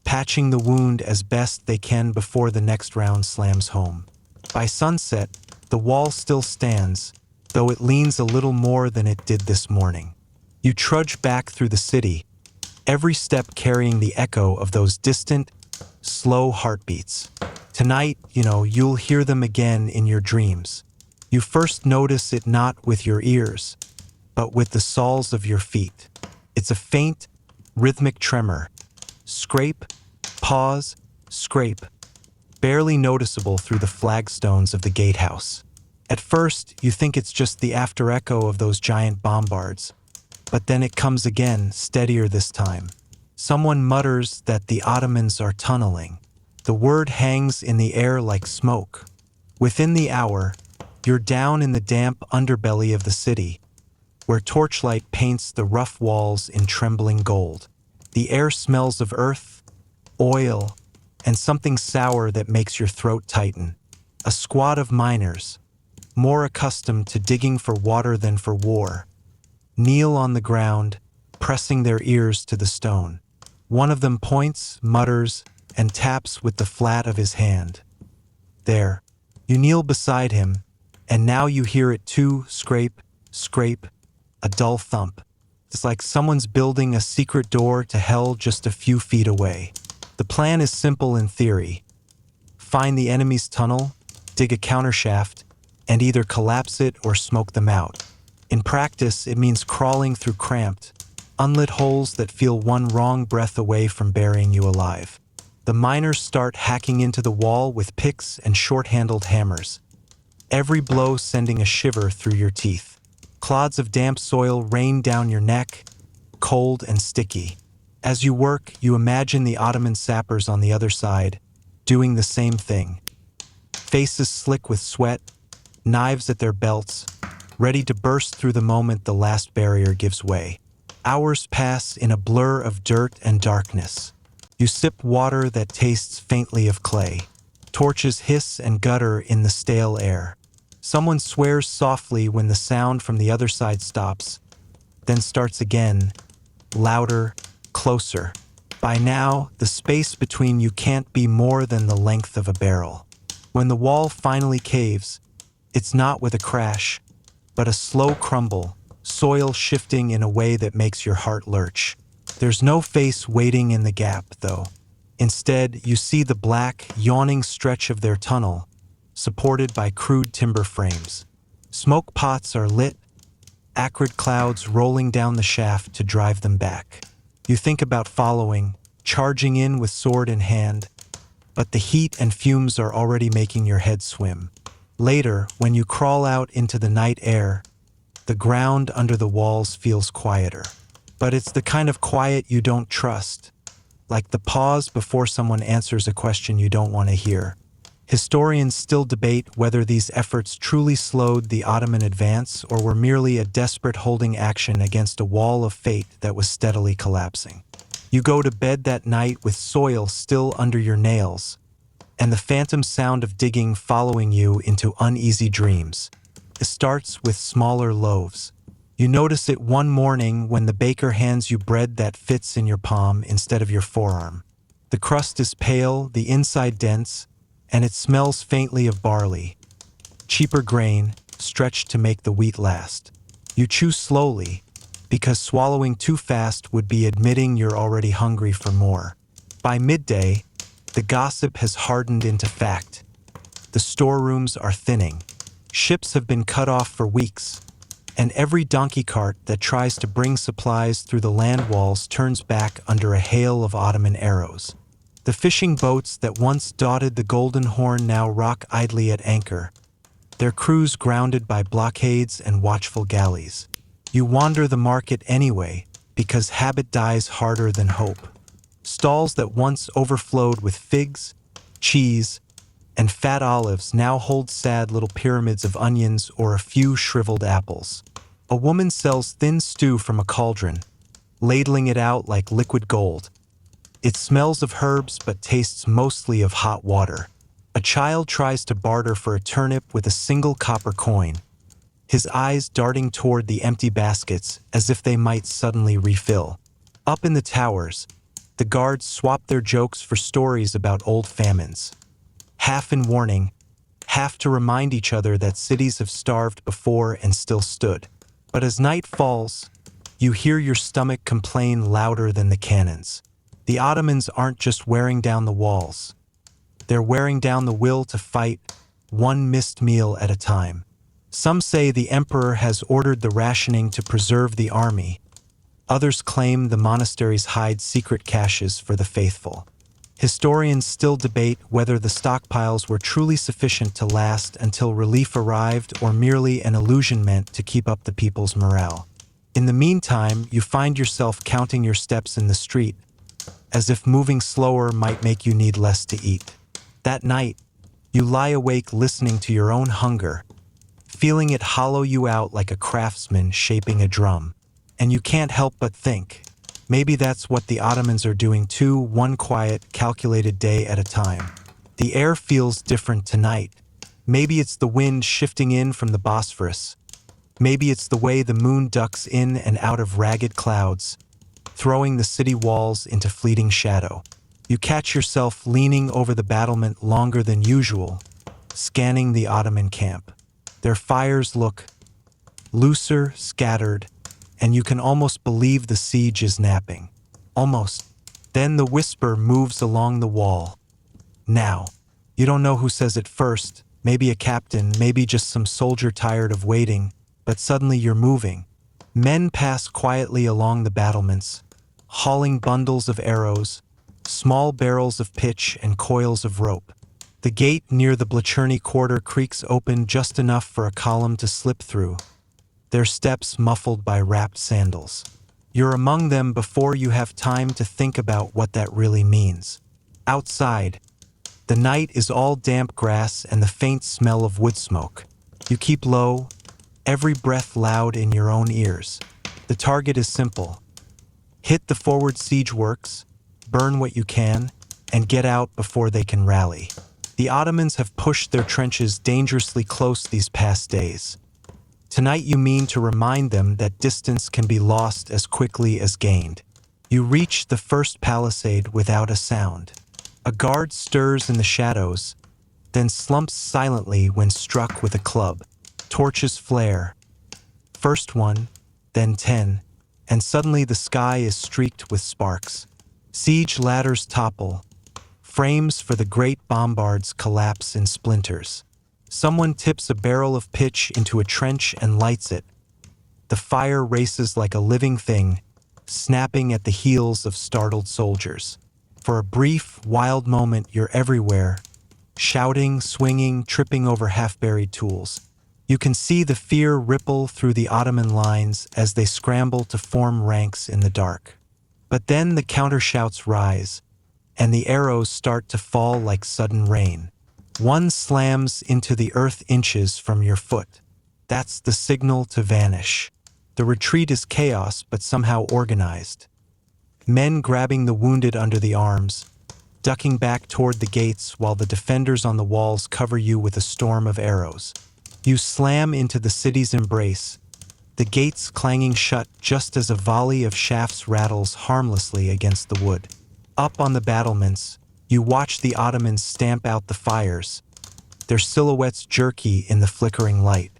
patching the wound as best they can before the next round slams home. By sunset, the wall still stands, though it leans a little more than it did this morning. You trudge back through the city, every step carrying the echo of those distant, slow heartbeats. Tonight, you'll hear them again in your dreams. You first notice it not with your ears, but with the soles of your feet. It's a faint, rhythmic tremor. Scrape, pause, scrape, barely noticeable through the flagstones of the gatehouse. At first, you think it's just the after-echo of those giant bombards, but then it comes again, steadier this time. Someone mutters that the Ottomans are tunneling. The word hangs in the air like smoke. Within the hour, you're down in the damp underbelly of the city, where torchlight paints the rough walls in trembling gold. The air smells of earth, oil, and something sour that makes your throat tighten. A squad of miners, more accustomed to digging for water than for war, kneel on the ground, pressing their ears to the stone. One of them points, mutters, and taps with the flat of his hand. There, you kneel beside him, and now you hear it too, scrape, scrape, a dull thump. It's like someone's building a secret door to hell just a few feet away. The plan is simple in theory. Find the enemy's tunnel, dig a countershaft, and either collapse it or smoke them out. In practice, it means crawling through cramped, unlit holes that feel one wrong breath away from burying you alive. The miners start hacking into the wall with picks and short-handled hammers, every blow sending a shiver through your teeth. Clods of damp soil rain down your neck, cold and sticky. As you work, you imagine the Ottoman sappers on the other side, doing the same thing. Faces slick with sweat, knives at their belts, ready to burst through the moment the last barrier gives way. Hours pass in a blur of dirt and darkness. You sip water that tastes faintly of clay. Torches hiss and gutter in the stale air. Someone swears softly when the sound from the other side stops, then starts again, louder, closer. By now, the space between you can't be more than the length of a barrel. When the wall finally caves, it's not with a crash, but a slow crumble, soil shifting in a way that makes your heart lurch. There's no face waiting in the gap, though. Instead, you see the black, yawning stretch of their tunnel, supported by crude timber frames. Smoke pots are lit, acrid clouds rolling down the shaft to drive them back. You think about following, charging in with sword in hand, but the heat and fumes are already making your head swim. Later, when you crawl out into the night air, the ground under the walls feels quieter. But it's the kind of quiet you don't trust, like the pause before someone answers a question you don't want to hear. Historians still debate whether these efforts truly slowed the Ottoman advance or were merely a desperate holding action against a wall of fate that was steadily collapsing. You go to bed that night with soil still under your nails, and the phantom sound of digging following you into uneasy dreams. It starts with smaller loaves. You notice it one morning when the baker hands you bread that fits in your palm instead of your forearm. The crust is pale, the inside dense, and it smells faintly of barley, cheaper grain, stretched to make the wheat last. You chew slowly, because swallowing too fast would be admitting you're already hungry for more. By midday, the gossip has hardened into fact. The storerooms are thinning. Ships have been cut off for weeks, and every donkey cart that tries to bring supplies through the land walls turns back under a hail of Ottoman arrows. The fishing boats that once dotted the Golden Horn now rock idly at anchor, their crews grounded by blockades and watchful galleys. You wander the market anyway, because habit dies harder than hope. Stalls that once overflowed with figs, cheese, and fat olives now hold sad little pyramids of onions or a few shriveled apples. A woman sells thin stew from a cauldron, ladling it out like liquid gold. It smells of herbs but tastes mostly of hot water. A child tries to barter for a turnip with a single copper coin, his eyes darting toward the empty baskets as if they might suddenly refill. Up in the towers, the guards swap their jokes for stories about old famines, half in warning, half to remind each other that cities have starved before and still stood. But as night falls, you hear your stomach complain louder than the cannons. The Ottomans aren't just wearing down the walls. They're wearing down the will to fight, one missed meal at a time. Some say the emperor has ordered the rationing to preserve the army. Others claim the monasteries hide secret caches for the faithful. Historians still debate whether the stockpiles were truly sufficient to last until relief arrived or merely an illusion meant to keep up the people's morale. In the meantime, you find yourself counting your steps in the street, as if moving slower might make you need less to eat. That night, you lie awake listening to your own hunger, feeling it hollow you out like a craftsman shaping a drum. And you can't help but think, maybe that's what the Ottomans are doing too, one quiet, calculated day at a time. The air feels different tonight. Maybe it's the wind shifting in from the Bosphorus. Maybe it's the way the moon ducks in and out of ragged clouds, throwing the city walls into fleeting shadow. You catch yourself leaning over the battlement longer than usual, scanning the Ottoman camp. Their fires look looser, scattered, and you can almost believe the siege is napping. Almost. Then the whisper moves along the wall. Now. You don't know who says it first, maybe a captain, maybe just some soldier tired of waiting, but suddenly you're moving. Men pass quietly along the battlements, hauling bundles of arrows, small barrels of pitch and coils of rope. The gate near the Blacherny quarter creaks open just enough for a column to slip through, their steps muffled by wrapped sandals. You're among them before you have time to think about what that really means. Outside, the night is all damp grass and the faint smell of wood smoke. You keep low, every breath loud in your own ears. The target is simple. Hit the forward siege works, burn what you can, and get out before they can rally. The Ottomans have pushed their trenches dangerously close these past days. Tonight you mean to remind them that distance can be lost as quickly as gained. You reach the first palisade without a sound. A guard stirs in the shadows, then slumps silently when struck with a club. Torches flare. First one, then 10, and suddenly the sky is streaked with sparks. Siege ladders topple. Frames for the great bombards collapse in splinters. Someone tips a barrel of pitch into a trench and lights it. The fire races like a living thing, snapping at the heels of startled soldiers. For a brief, wild moment, you're everywhere, shouting, swinging, tripping over half-buried tools. You can see the fear ripple through the Ottoman lines as they scramble to form ranks in the dark. But then the counter-shouts rise, and the arrows start to fall like sudden rain. One slams into the earth inches from your foot. That's the signal to vanish. The retreat is chaos, but somehow organized. Men grabbing the wounded under the arms, ducking back toward the gates while the defenders on the walls cover you with a storm of arrows. You slam into the city's embrace, the gates clanging shut just as a volley of shafts rattles harmlessly against the wood. Up on the battlements, you watch the Ottomans stamp out the fires, their silhouettes jerky in the flickering light.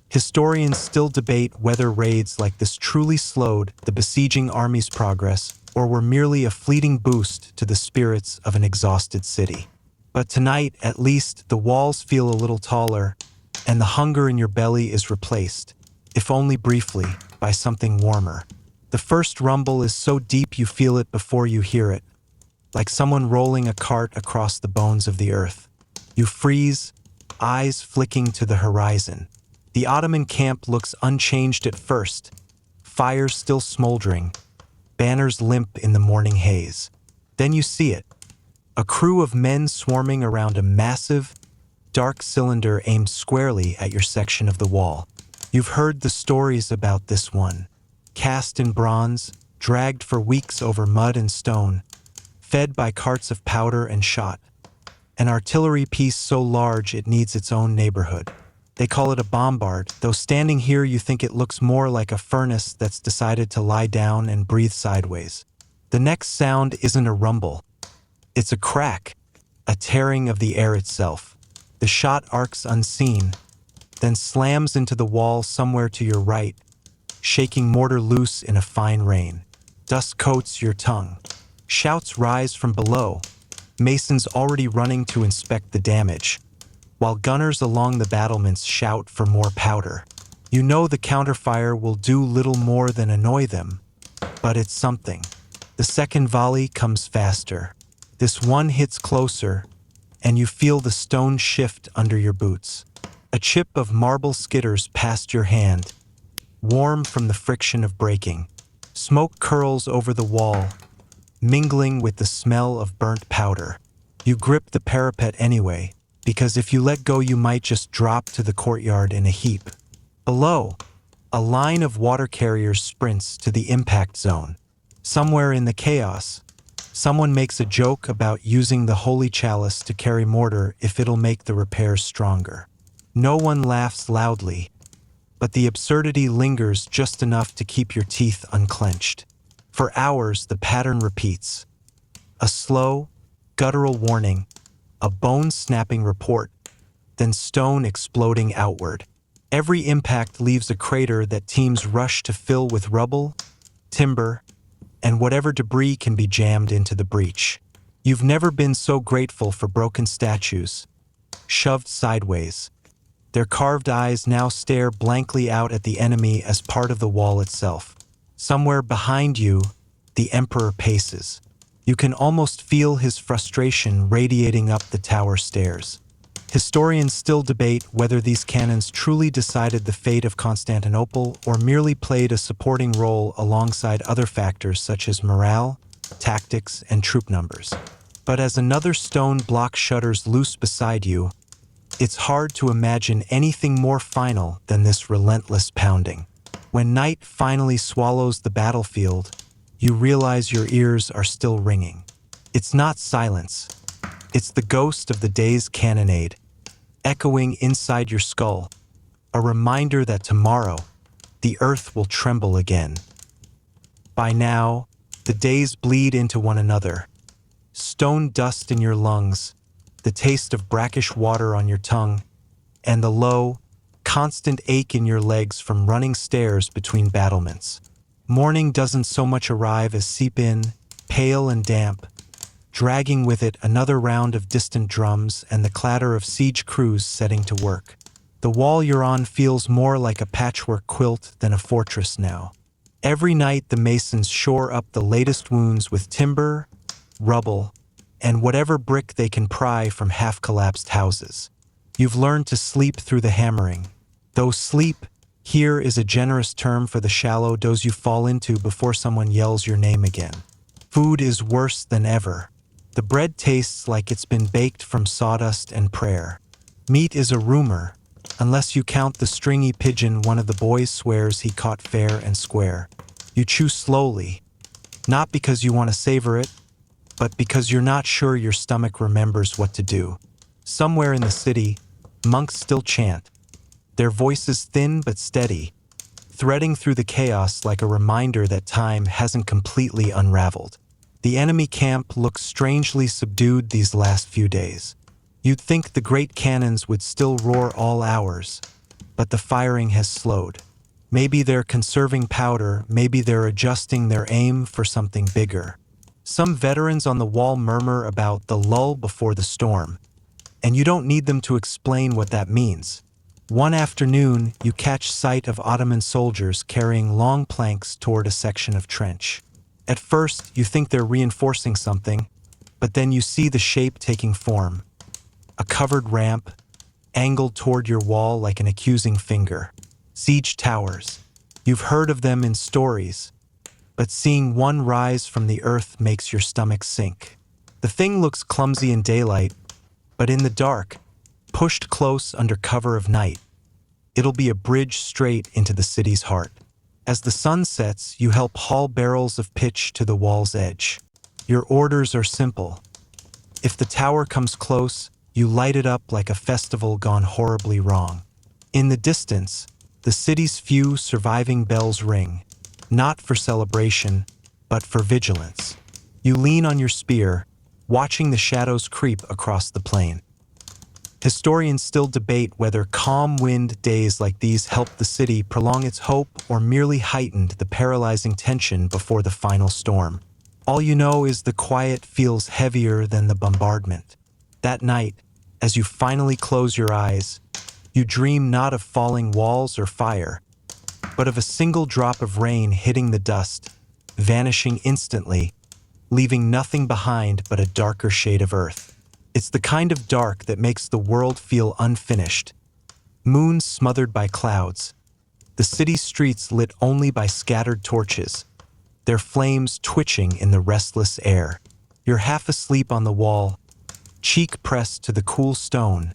Historians still debate whether raids like this truly slowed the besieging army's progress or were merely a fleeting boost to the spirits of an exhausted city. But tonight, at least, the walls feel a little taller, and the hunger in your belly is replaced, if only briefly, by something warmer. The first rumble is so deep you feel it before you hear it, like someone rolling a cart across the bones of the earth. You freeze, eyes flicking to the horizon. The Ottoman camp looks unchanged at first, fires still smoldering, banners limp in the morning haze. Then you see it, a crew of men swarming around a massive, dark cylinder aimed squarely at your section of the wall. You've heard the stories about this one, cast in bronze, dragged for weeks over mud and stone, fed by carts of powder and shot. An artillery piece so large it needs its own neighborhood. They call it a bombard, though standing here you think it looks more like a furnace that's decided to lie down and breathe sideways. The next sound isn't a rumble. It's a crack, a tearing of the air itself. The shot arcs unseen, then slams into the wall somewhere to your right, shaking mortar loose in a fine rain. Dust coats your tongue. Shouts rise from below, masons already running to inspect the damage, while gunners along the battlements shout for more powder. You know the counterfire will do little more than annoy them, but it's something. The second volley comes faster. This one hits closer, and you feel the stone shift under your boots. A chip of marble skitters past your hand, warm from the friction of breaking. Smoke curls over the wall, mingling with the smell of burnt powder. You grip the parapet anyway, because if you let go you might just drop to the courtyard in a heap. Below, a line of water carriers sprints to the impact zone. Somewhere in the chaos, someone makes a joke about using the holy chalice to carry mortar if it'll make the repairs stronger. No one laughs loudly, but the absurdity lingers just enough to keep your teeth unclenched. For hours, the pattern repeats. A slow, guttural warning, a bone-snapping report, then stone exploding outward. Every impact leaves a crater that teams rush to fill with rubble, timber, and whatever debris can be jammed into the breach. You've never been so grateful for broken statues, shoved sideways. Their carved eyes now stare blankly out at the enemy as part of the wall itself. Somewhere behind you, the Emperor paces. You can almost feel his frustration radiating up the tower stairs. Historians still debate whether these cannons truly decided the fate of Constantinople or merely played a supporting role alongside other factors such as morale, tactics, and troop numbers. But as another stone block shudders loose beside you, it's hard to imagine anything more final than this relentless pounding. When night finally swallows the battlefield, you realize your ears are still ringing. It's not silence. It's the ghost of the day's cannonade, echoing inside your skull, a reminder that tomorrow, the earth will tremble again. By now, the days bleed into one another. Stone dust in your lungs, the taste of brackish water on your tongue, and the low, constant ache in your legs from running stairs between battlements. Morning doesn't so much arrive as seep in, pale and damp, dragging with it another round of distant drums and the clatter of siege crews setting to work. The wall you're on feels more like a patchwork quilt than a fortress now. Every night the masons shore up the latest wounds with timber, rubble, and whatever brick they can pry from half-collapsed houses. You've learned to sleep through the hammering, though sleep here is a generous term for the shallow doze you fall into before someone yells your name again. Food is worse than ever. The bread tastes like it's been baked from sawdust and prayer. Meat is a rumor, unless you count the stringy pigeon one of the boys swears he caught fair and square. You chew slowly, not because you want to savor it, but because you're not sure your stomach remembers what to do. Somewhere in the city, monks still chant, their voices thin but steady, threading through the chaos like a reminder that time hasn't completely unraveled. The enemy camp looks strangely subdued these last few days. You'd think the great cannons would still roar all hours, but the firing has slowed. Maybe they're conserving powder, maybe they're adjusting their aim for something bigger. Some veterans on the wall murmur about the lull before the storm, and you don't need them to explain what that means. One afternoon, you catch sight of Ottoman soldiers carrying long planks toward a section of trench. At first, you think they're reinforcing something, but then you see the shape taking form. A covered ramp, angled toward your wall like an accusing finger. Siege towers. You've heard of them in stories, but seeing one rise from the earth makes your stomach sink. The thing looks clumsy in daylight, but in the dark, pushed close under cover of night, it'll be a bridge straight into the city's heart. As the sun sets, you help haul barrels of pitch to the wall's edge. Your orders are simple. If the tower comes close, you light it up like a festival gone horribly wrong. In the distance, the city's few surviving bells ring, not for celebration, but for vigilance. You lean on your spear, watching the shadows creep across the plain. Historians still debate whether calm wind days like these helped the city prolong its hope or merely heightened the paralyzing tension before the final storm. All you know is the quiet feels heavier than the bombardment. That night, as you finally close your eyes, you dream not of falling walls or fire, but of a single drop of rain hitting the dust, vanishing instantly, leaving nothing behind but a darker shade of earth. It's the kind of dark that makes the world feel unfinished. Moons smothered by clouds, the city's streets lit only by scattered torches, their flames twitching in the restless air. You're half asleep on the wall, cheek pressed to the cool stone,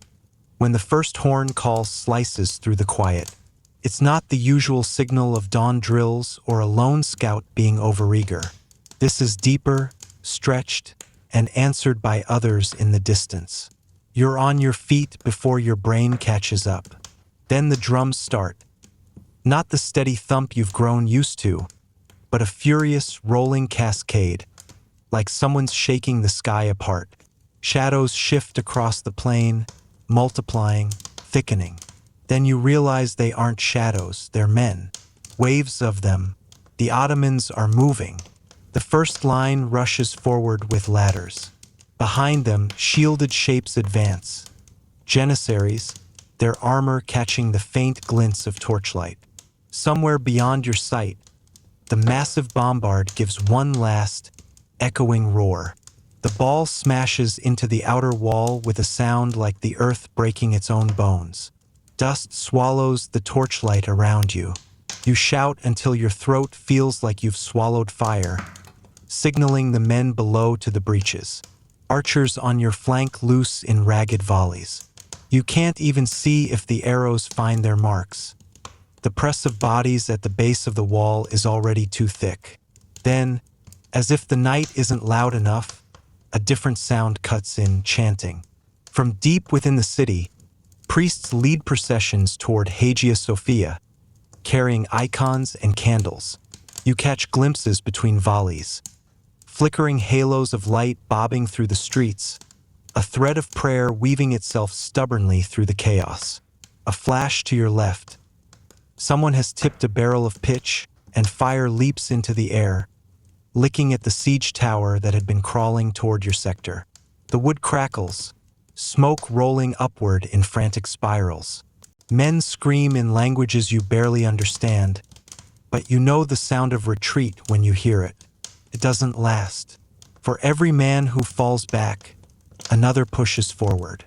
when the first horn call slices through the quiet. It's not the usual signal of dawn drills or a lone scout being overeager. This is deeper, stretched, and answered by others in the distance. You're on your feet before your brain catches up. Then the drums start. Not the steady thump you've grown used to, but a furious, rolling cascade, like someone's shaking the sky apart. Shadows shift across the plain, multiplying, thickening. Then you realize they aren't shadows, they're men. Waves of them. The Ottomans are moving. The first line rushes forward with ladders. Behind them, shielded shapes advance. Janissaries, their armor catching the faint glints of torchlight. Somewhere beyond your sight, the massive bombard gives one last, echoing roar. The ball smashes into the outer wall with a sound like the earth breaking its own bones. Dust swallows the torchlight around you. You shout until your throat feels like you've swallowed fire, signaling the men below to the breaches. Archers on your flank loose in ragged volleys. You can't even see if the arrows find their marks. The press of bodies at the base of the wall is already too thick. Then, as if the night isn't loud enough, a different sound cuts in, chanting. From deep within the city, priests lead processions toward Hagia Sophia, carrying icons and candles. You catch glimpses between volleys, flickering halos of light bobbing through the streets, a thread of prayer weaving itself stubbornly through the chaos. A flash to your left. Someone has tipped a barrel of pitch, and fire leaps into the air, licking at the siege tower that had been crawling toward your sector. The wood crackles, smoke rolling upward in frantic spirals. Men scream in languages you barely understand, but you know the sound of retreat when you hear it. It doesn't last. For every man who falls back, another pushes forward.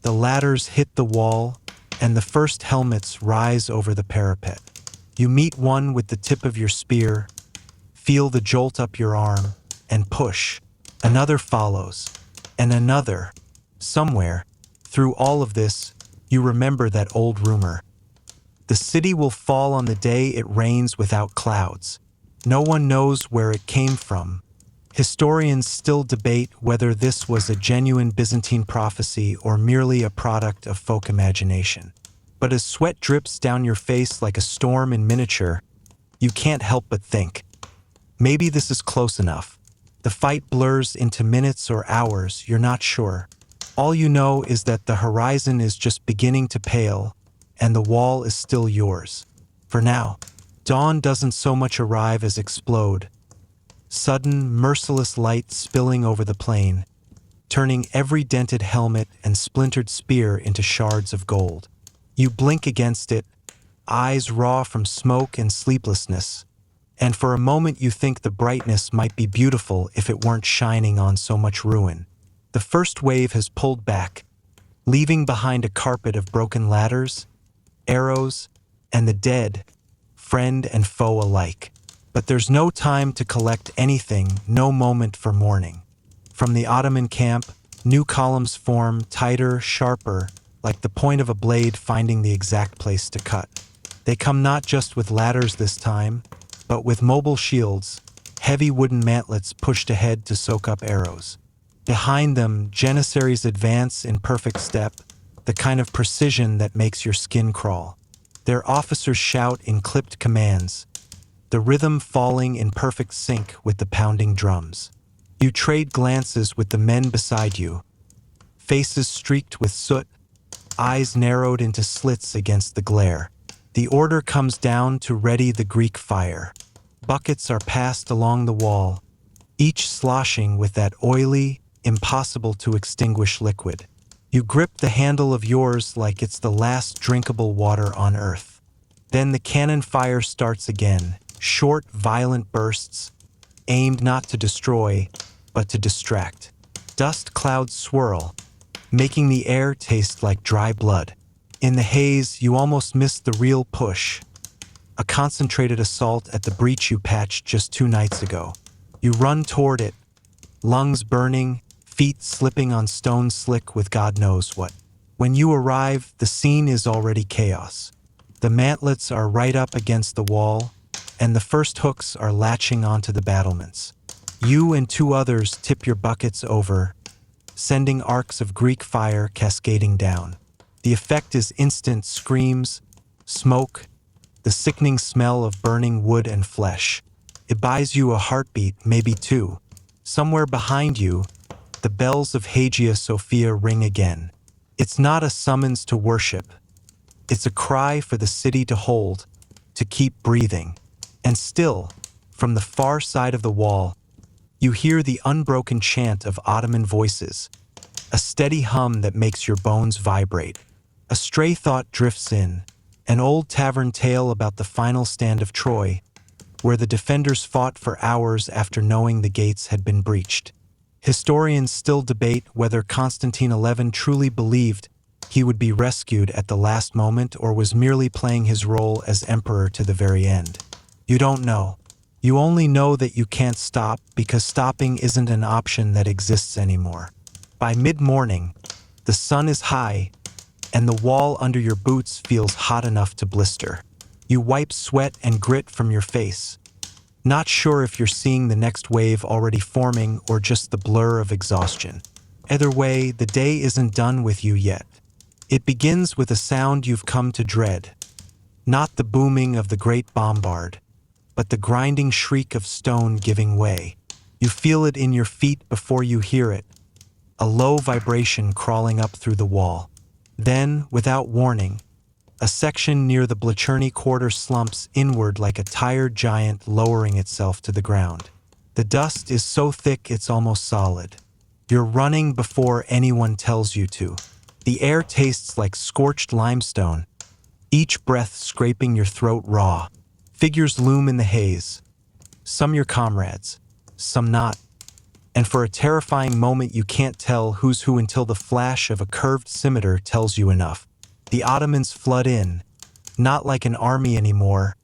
The ladders hit the wall, and the first helmets rise over the parapet. You meet one with the tip of your spear, feel the jolt up your arm, and push. Another follows, and another. Somewhere, through all of this, you remember that old rumor. The city will fall on the day it rains without clouds. No one knows where it came from. Historians still debate whether this was a genuine Byzantine prophecy or merely a product of folk imagination. But as sweat drips down your face like a storm in miniature, you can't help but think, maybe this is close enough. The fight blurs into minutes or hours, you're not sure. All you know is that the horizon is just beginning to pale, and the wall is still yours. For now, dawn doesn't so much arrive as explode. Sudden, merciless light spilling over the plain, turning every dented helmet and splintered spear into shards of gold. You blink against it, eyes raw from smoke and sleeplessness, and for a moment you think the brightness might be beautiful if it weren't shining on so much ruin. The first wave has pulled back, leaving behind a carpet of broken ladders, arrows, and the dead, friend and foe alike. But there's no time to collect anything, no moment for mourning. From the Ottoman camp, new columns form, tighter, sharper, like the point of a blade finding the exact place to cut. They come not just with ladders this time, but with mobile shields, heavy wooden mantlets pushed ahead to soak up arrows. Behind them, janissaries advance in perfect step, the kind of precision that makes your skin crawl. Their officers shout in clipped commands, the rhythm falling in perfect sync with the pounding drums. You trade glances with the men beside you, faces streaked with soot, eyes narrowed into slits against the glare. The order comes down to ready the Greek fire. Buckets are passed along the wall, each sloshing with that oily, impossible-to-extinguish liquid. You grip the handle of yours like it's the last drinkable water on earth. Then the cannon fire starts again, short, violent bursts, aimed not to destroy, but to distract. Dust clouds swirl, making the air taste like dry blood. In the haze, you almost miss the real push, a concentrated assault at the breach you patched just 2 nights ago. You run toward it, lungs burning, feet slipping on stone slick with God knows what. When you arrive, the scene is already chaos. The mantlets are right up against the wall, and the first hooks are latching onto the battlements. You and 2 others tip your buckets over, sending arcs of Greek fire cascading down. The effect is instant: screams, smoke, the sickening smell of burning wood and flesh. It buys you a heartbeat, maybe 2. Somewhere behind you, the bells of Hagia Sophia ring again. It's not a summons to worship. It's a cry for the city to hold, to keep breathing. And still, from the far side of the wall, you hear the unbroken chant of Ottoman voices, a steady hum that makes your bones vibrate. A stray thought drifts in, an old tavern tale about the final stand of Troy, where the defenders fought for hours after knowing the gates had been breached. Historians still debate whether Constantine XI truly believed he would be rescued at the last moment or was merely playing his role as emperor to the very end. You don't know. You only know that you can't stop because stopping isn't an option that exists anymore. By mid-morning, the sun is high, and the wall under your boots feels hot enough to blister. You wipe sweat and grit from your face, not sure if you're seeing the next wave already forming or just the blur of exhaustion. Either way, the day isn't done with you yet. It begins with a sound you've come to dread. Not the booming of the great bombard, but the grinding shriek of stone giving way. You feel it in your feet before you hear it, a low vibration crawling up through the wall. Then, without warning, a section near the Blacherney quarter slumps inward like a tired giant lowering itself to the ground. The dust is so thick it's almost solid. You're running before anyone tells you to. The air tastes like scorched limestone, each breath scraping your throat raw. Figures loom in the haze, some your comrades, some not. And for a terrifying moment you can't tell who's who until the flash of a curved scimitar tells you enough. The Ottomans flood in, not like an army anymore,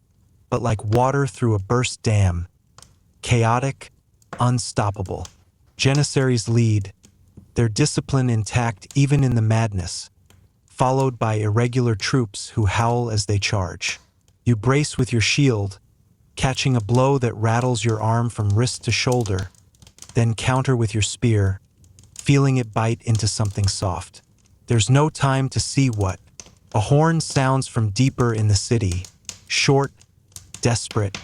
but like water through a burst dam. Chaotic, unstoppable. Janissaries lead, their discipline intact even in the madness, followed by irregular troops who howl as they charge. You brace with your shield, catching a blow that rattles your arm from wrist to shoulder, then counter with your spear, feeling it bite into something soft. There's no time to see what, A horn sounds from deeper in the city, short, desperate,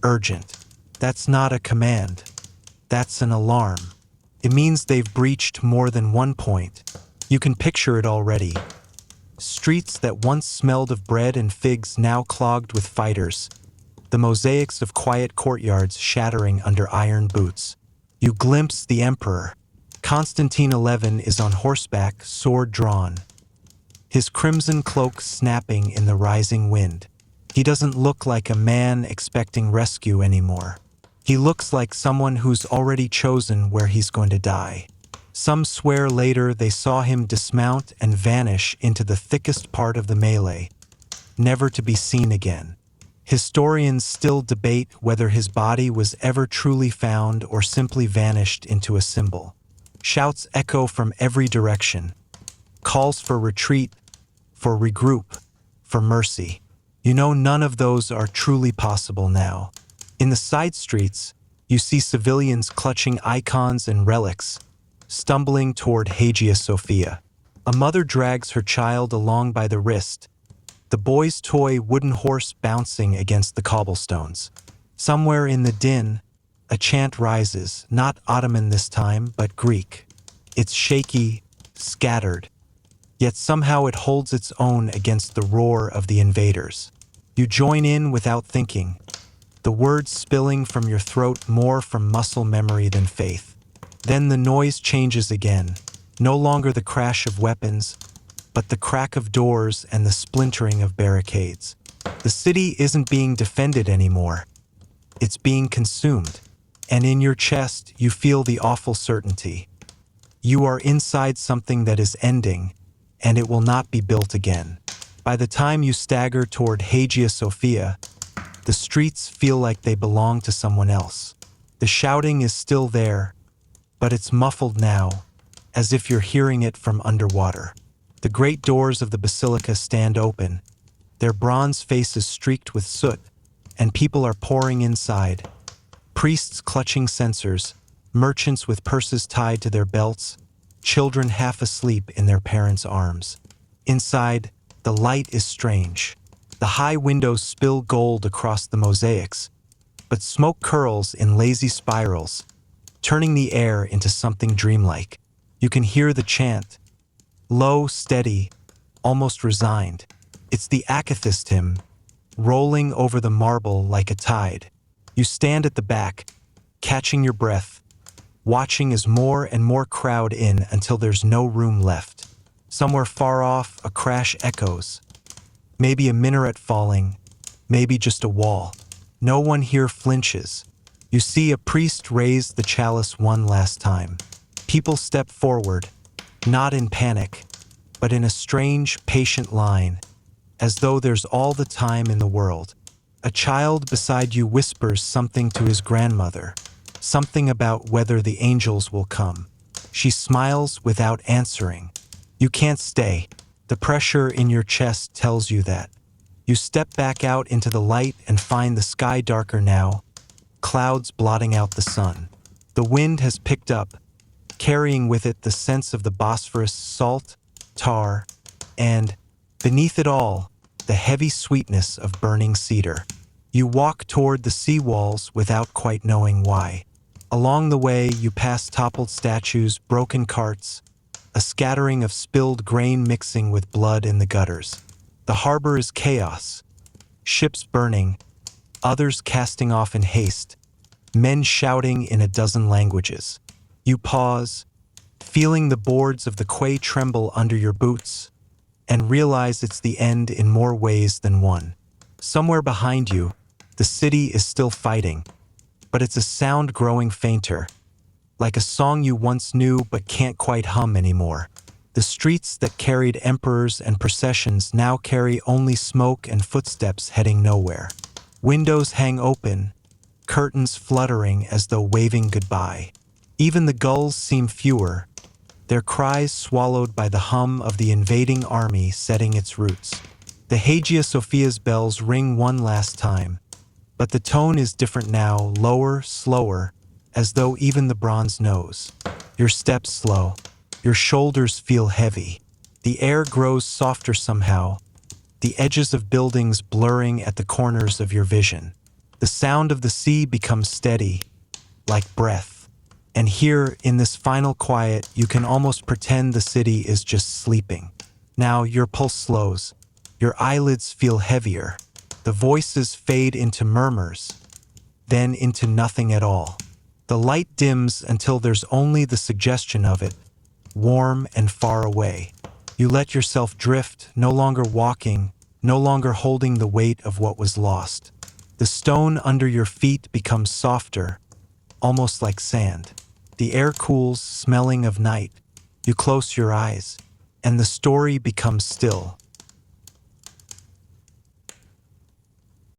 urgent. That's not a command. That's an alarm. It means they've breached more than one point. You can picture it already. Streets that once smelled of bread and figs now clogged with fighters. The mosaics of quiet courtyards shattering under iron boots. You glimpse the emperor. Constantine XI is on horseback, sword drawn. His crimson cloak snapping in the rising wind. He doesn't look like a man expecting rescue anymore. He looks like someone who's already chosen where he's going to die. Some swear later they saw him dismount and vanish into the thickest part of the melee, never to be seen again. Historians still debate whether his body was ever truly found or simply vanished into a symbol. Shouts echo from every direction. Calls for retreat, for regroup, for mercy. You know none of those are truly possible now. In the side streets, you see civilians clutching icons and relics, stumbling toward Hagia Sophia. A mother drags her child along by the wrist, the boy's toy wooden horse bouncing against the cobblestones. Somewhere in the din, a chant rises, not Ottoman this time, but Greek. It's shaky, scattered, yet somehow it holds its own against the roar of the invaders. You join in without thinking, the words spilling from your throat more from muscle memory than faith. Then the noise changes again, no longer the crash of weapons, but the crack of doors and the splintering of barricades. The city isn't being defended anymore. It's being consumed. And in your chest, you feel the awful certainty. You are inside something that is ending, and it will not be built again. By the time you stagger toward Hagia Sophia, the streets feel like they belong to someone else. The shouting is still there, but it's muffled now, as if you're hearing it from underwater. The great doors of the basilica stand open, their bronze faces streaked with soot, and people are pouring inside. Priests clutching censers, merchants with purses tied to their belts, children half asleep in their parents' arms. Inside, the light is strange. The high windows spill gold across the mosaics, but smoke curls in lazy spirals, turning the air into something dreamlike. You can hear the chant, low, steady, almost resigned. It's the akathist hymn, rolling over the marble like a tide. You stand at the back, catching your breath, watching as more and more crowd in until there's no room left. Somewhere far off, a crash echoes. Maybe a minaret falling, maybe just a wall. No one here flinches. You see a priest raise the chalice one last time. People step forward, not in panic, but in a strange, patient line, as though there's all the time in the world. A child beside you whispers something to his grandmother, something about whether the angels will come. She smiles without answering. You can't stay. The pressure in your chest tells you that. You step back out into the light and find the sky darker now, clouds blotting out the sun. The wind has picked up, carrying with it the sense of the Bosphorus salt, tar, and, beneath it all, the heavy sweetness of burning cedar. You walk toward the seawalls without quite knowing why. Along the way, you pass toppled statues, broken carts, a scattering of spilled grain mixing with blood in the gutters. The harbor is chaos. Ships burning, others casting off in haste, men shouting in a dozen languages. You pause, feeling the boards of the quay tremble under your boots, and realize it's the end in more ways than one. Somewhere behind you, the city is still fighting, but it's a sound growing fainter, like a song you once knew but can't quite hum anymore. The streets that carried emperors and processions now carry only smoke and footsteps heading nowhere. Windows hang open, curtains fluttering as though waving goodbye. Even the gulls seem fewer, their cries swallowed by the hum of the invading army setting its roots. The Hagia Sophia's bells ring one last time, but the tone is different now, lower, slower, as though even the bronze knows. Your steps slow. Your shoulders feel heavy. The air grows softer somehow, the edges of buildings blurring at the corners of your vision. The sound of the sea becomes steady, like breath. And here, in this final quiet, you can almost pretend the city is just sleeping. Now your pulse slows, your eyelids feel heavier, the voices fade into murmurs, then into nothing at all. The light dims until there's only the suggestion of it, warm and far away. You let yourself drift, no longer walking, no longer holding the weight of what was lost. The stone under your feet becomes softer, almost like sand. The air cools, smelling of night. You close your eyes, and the story becomes still.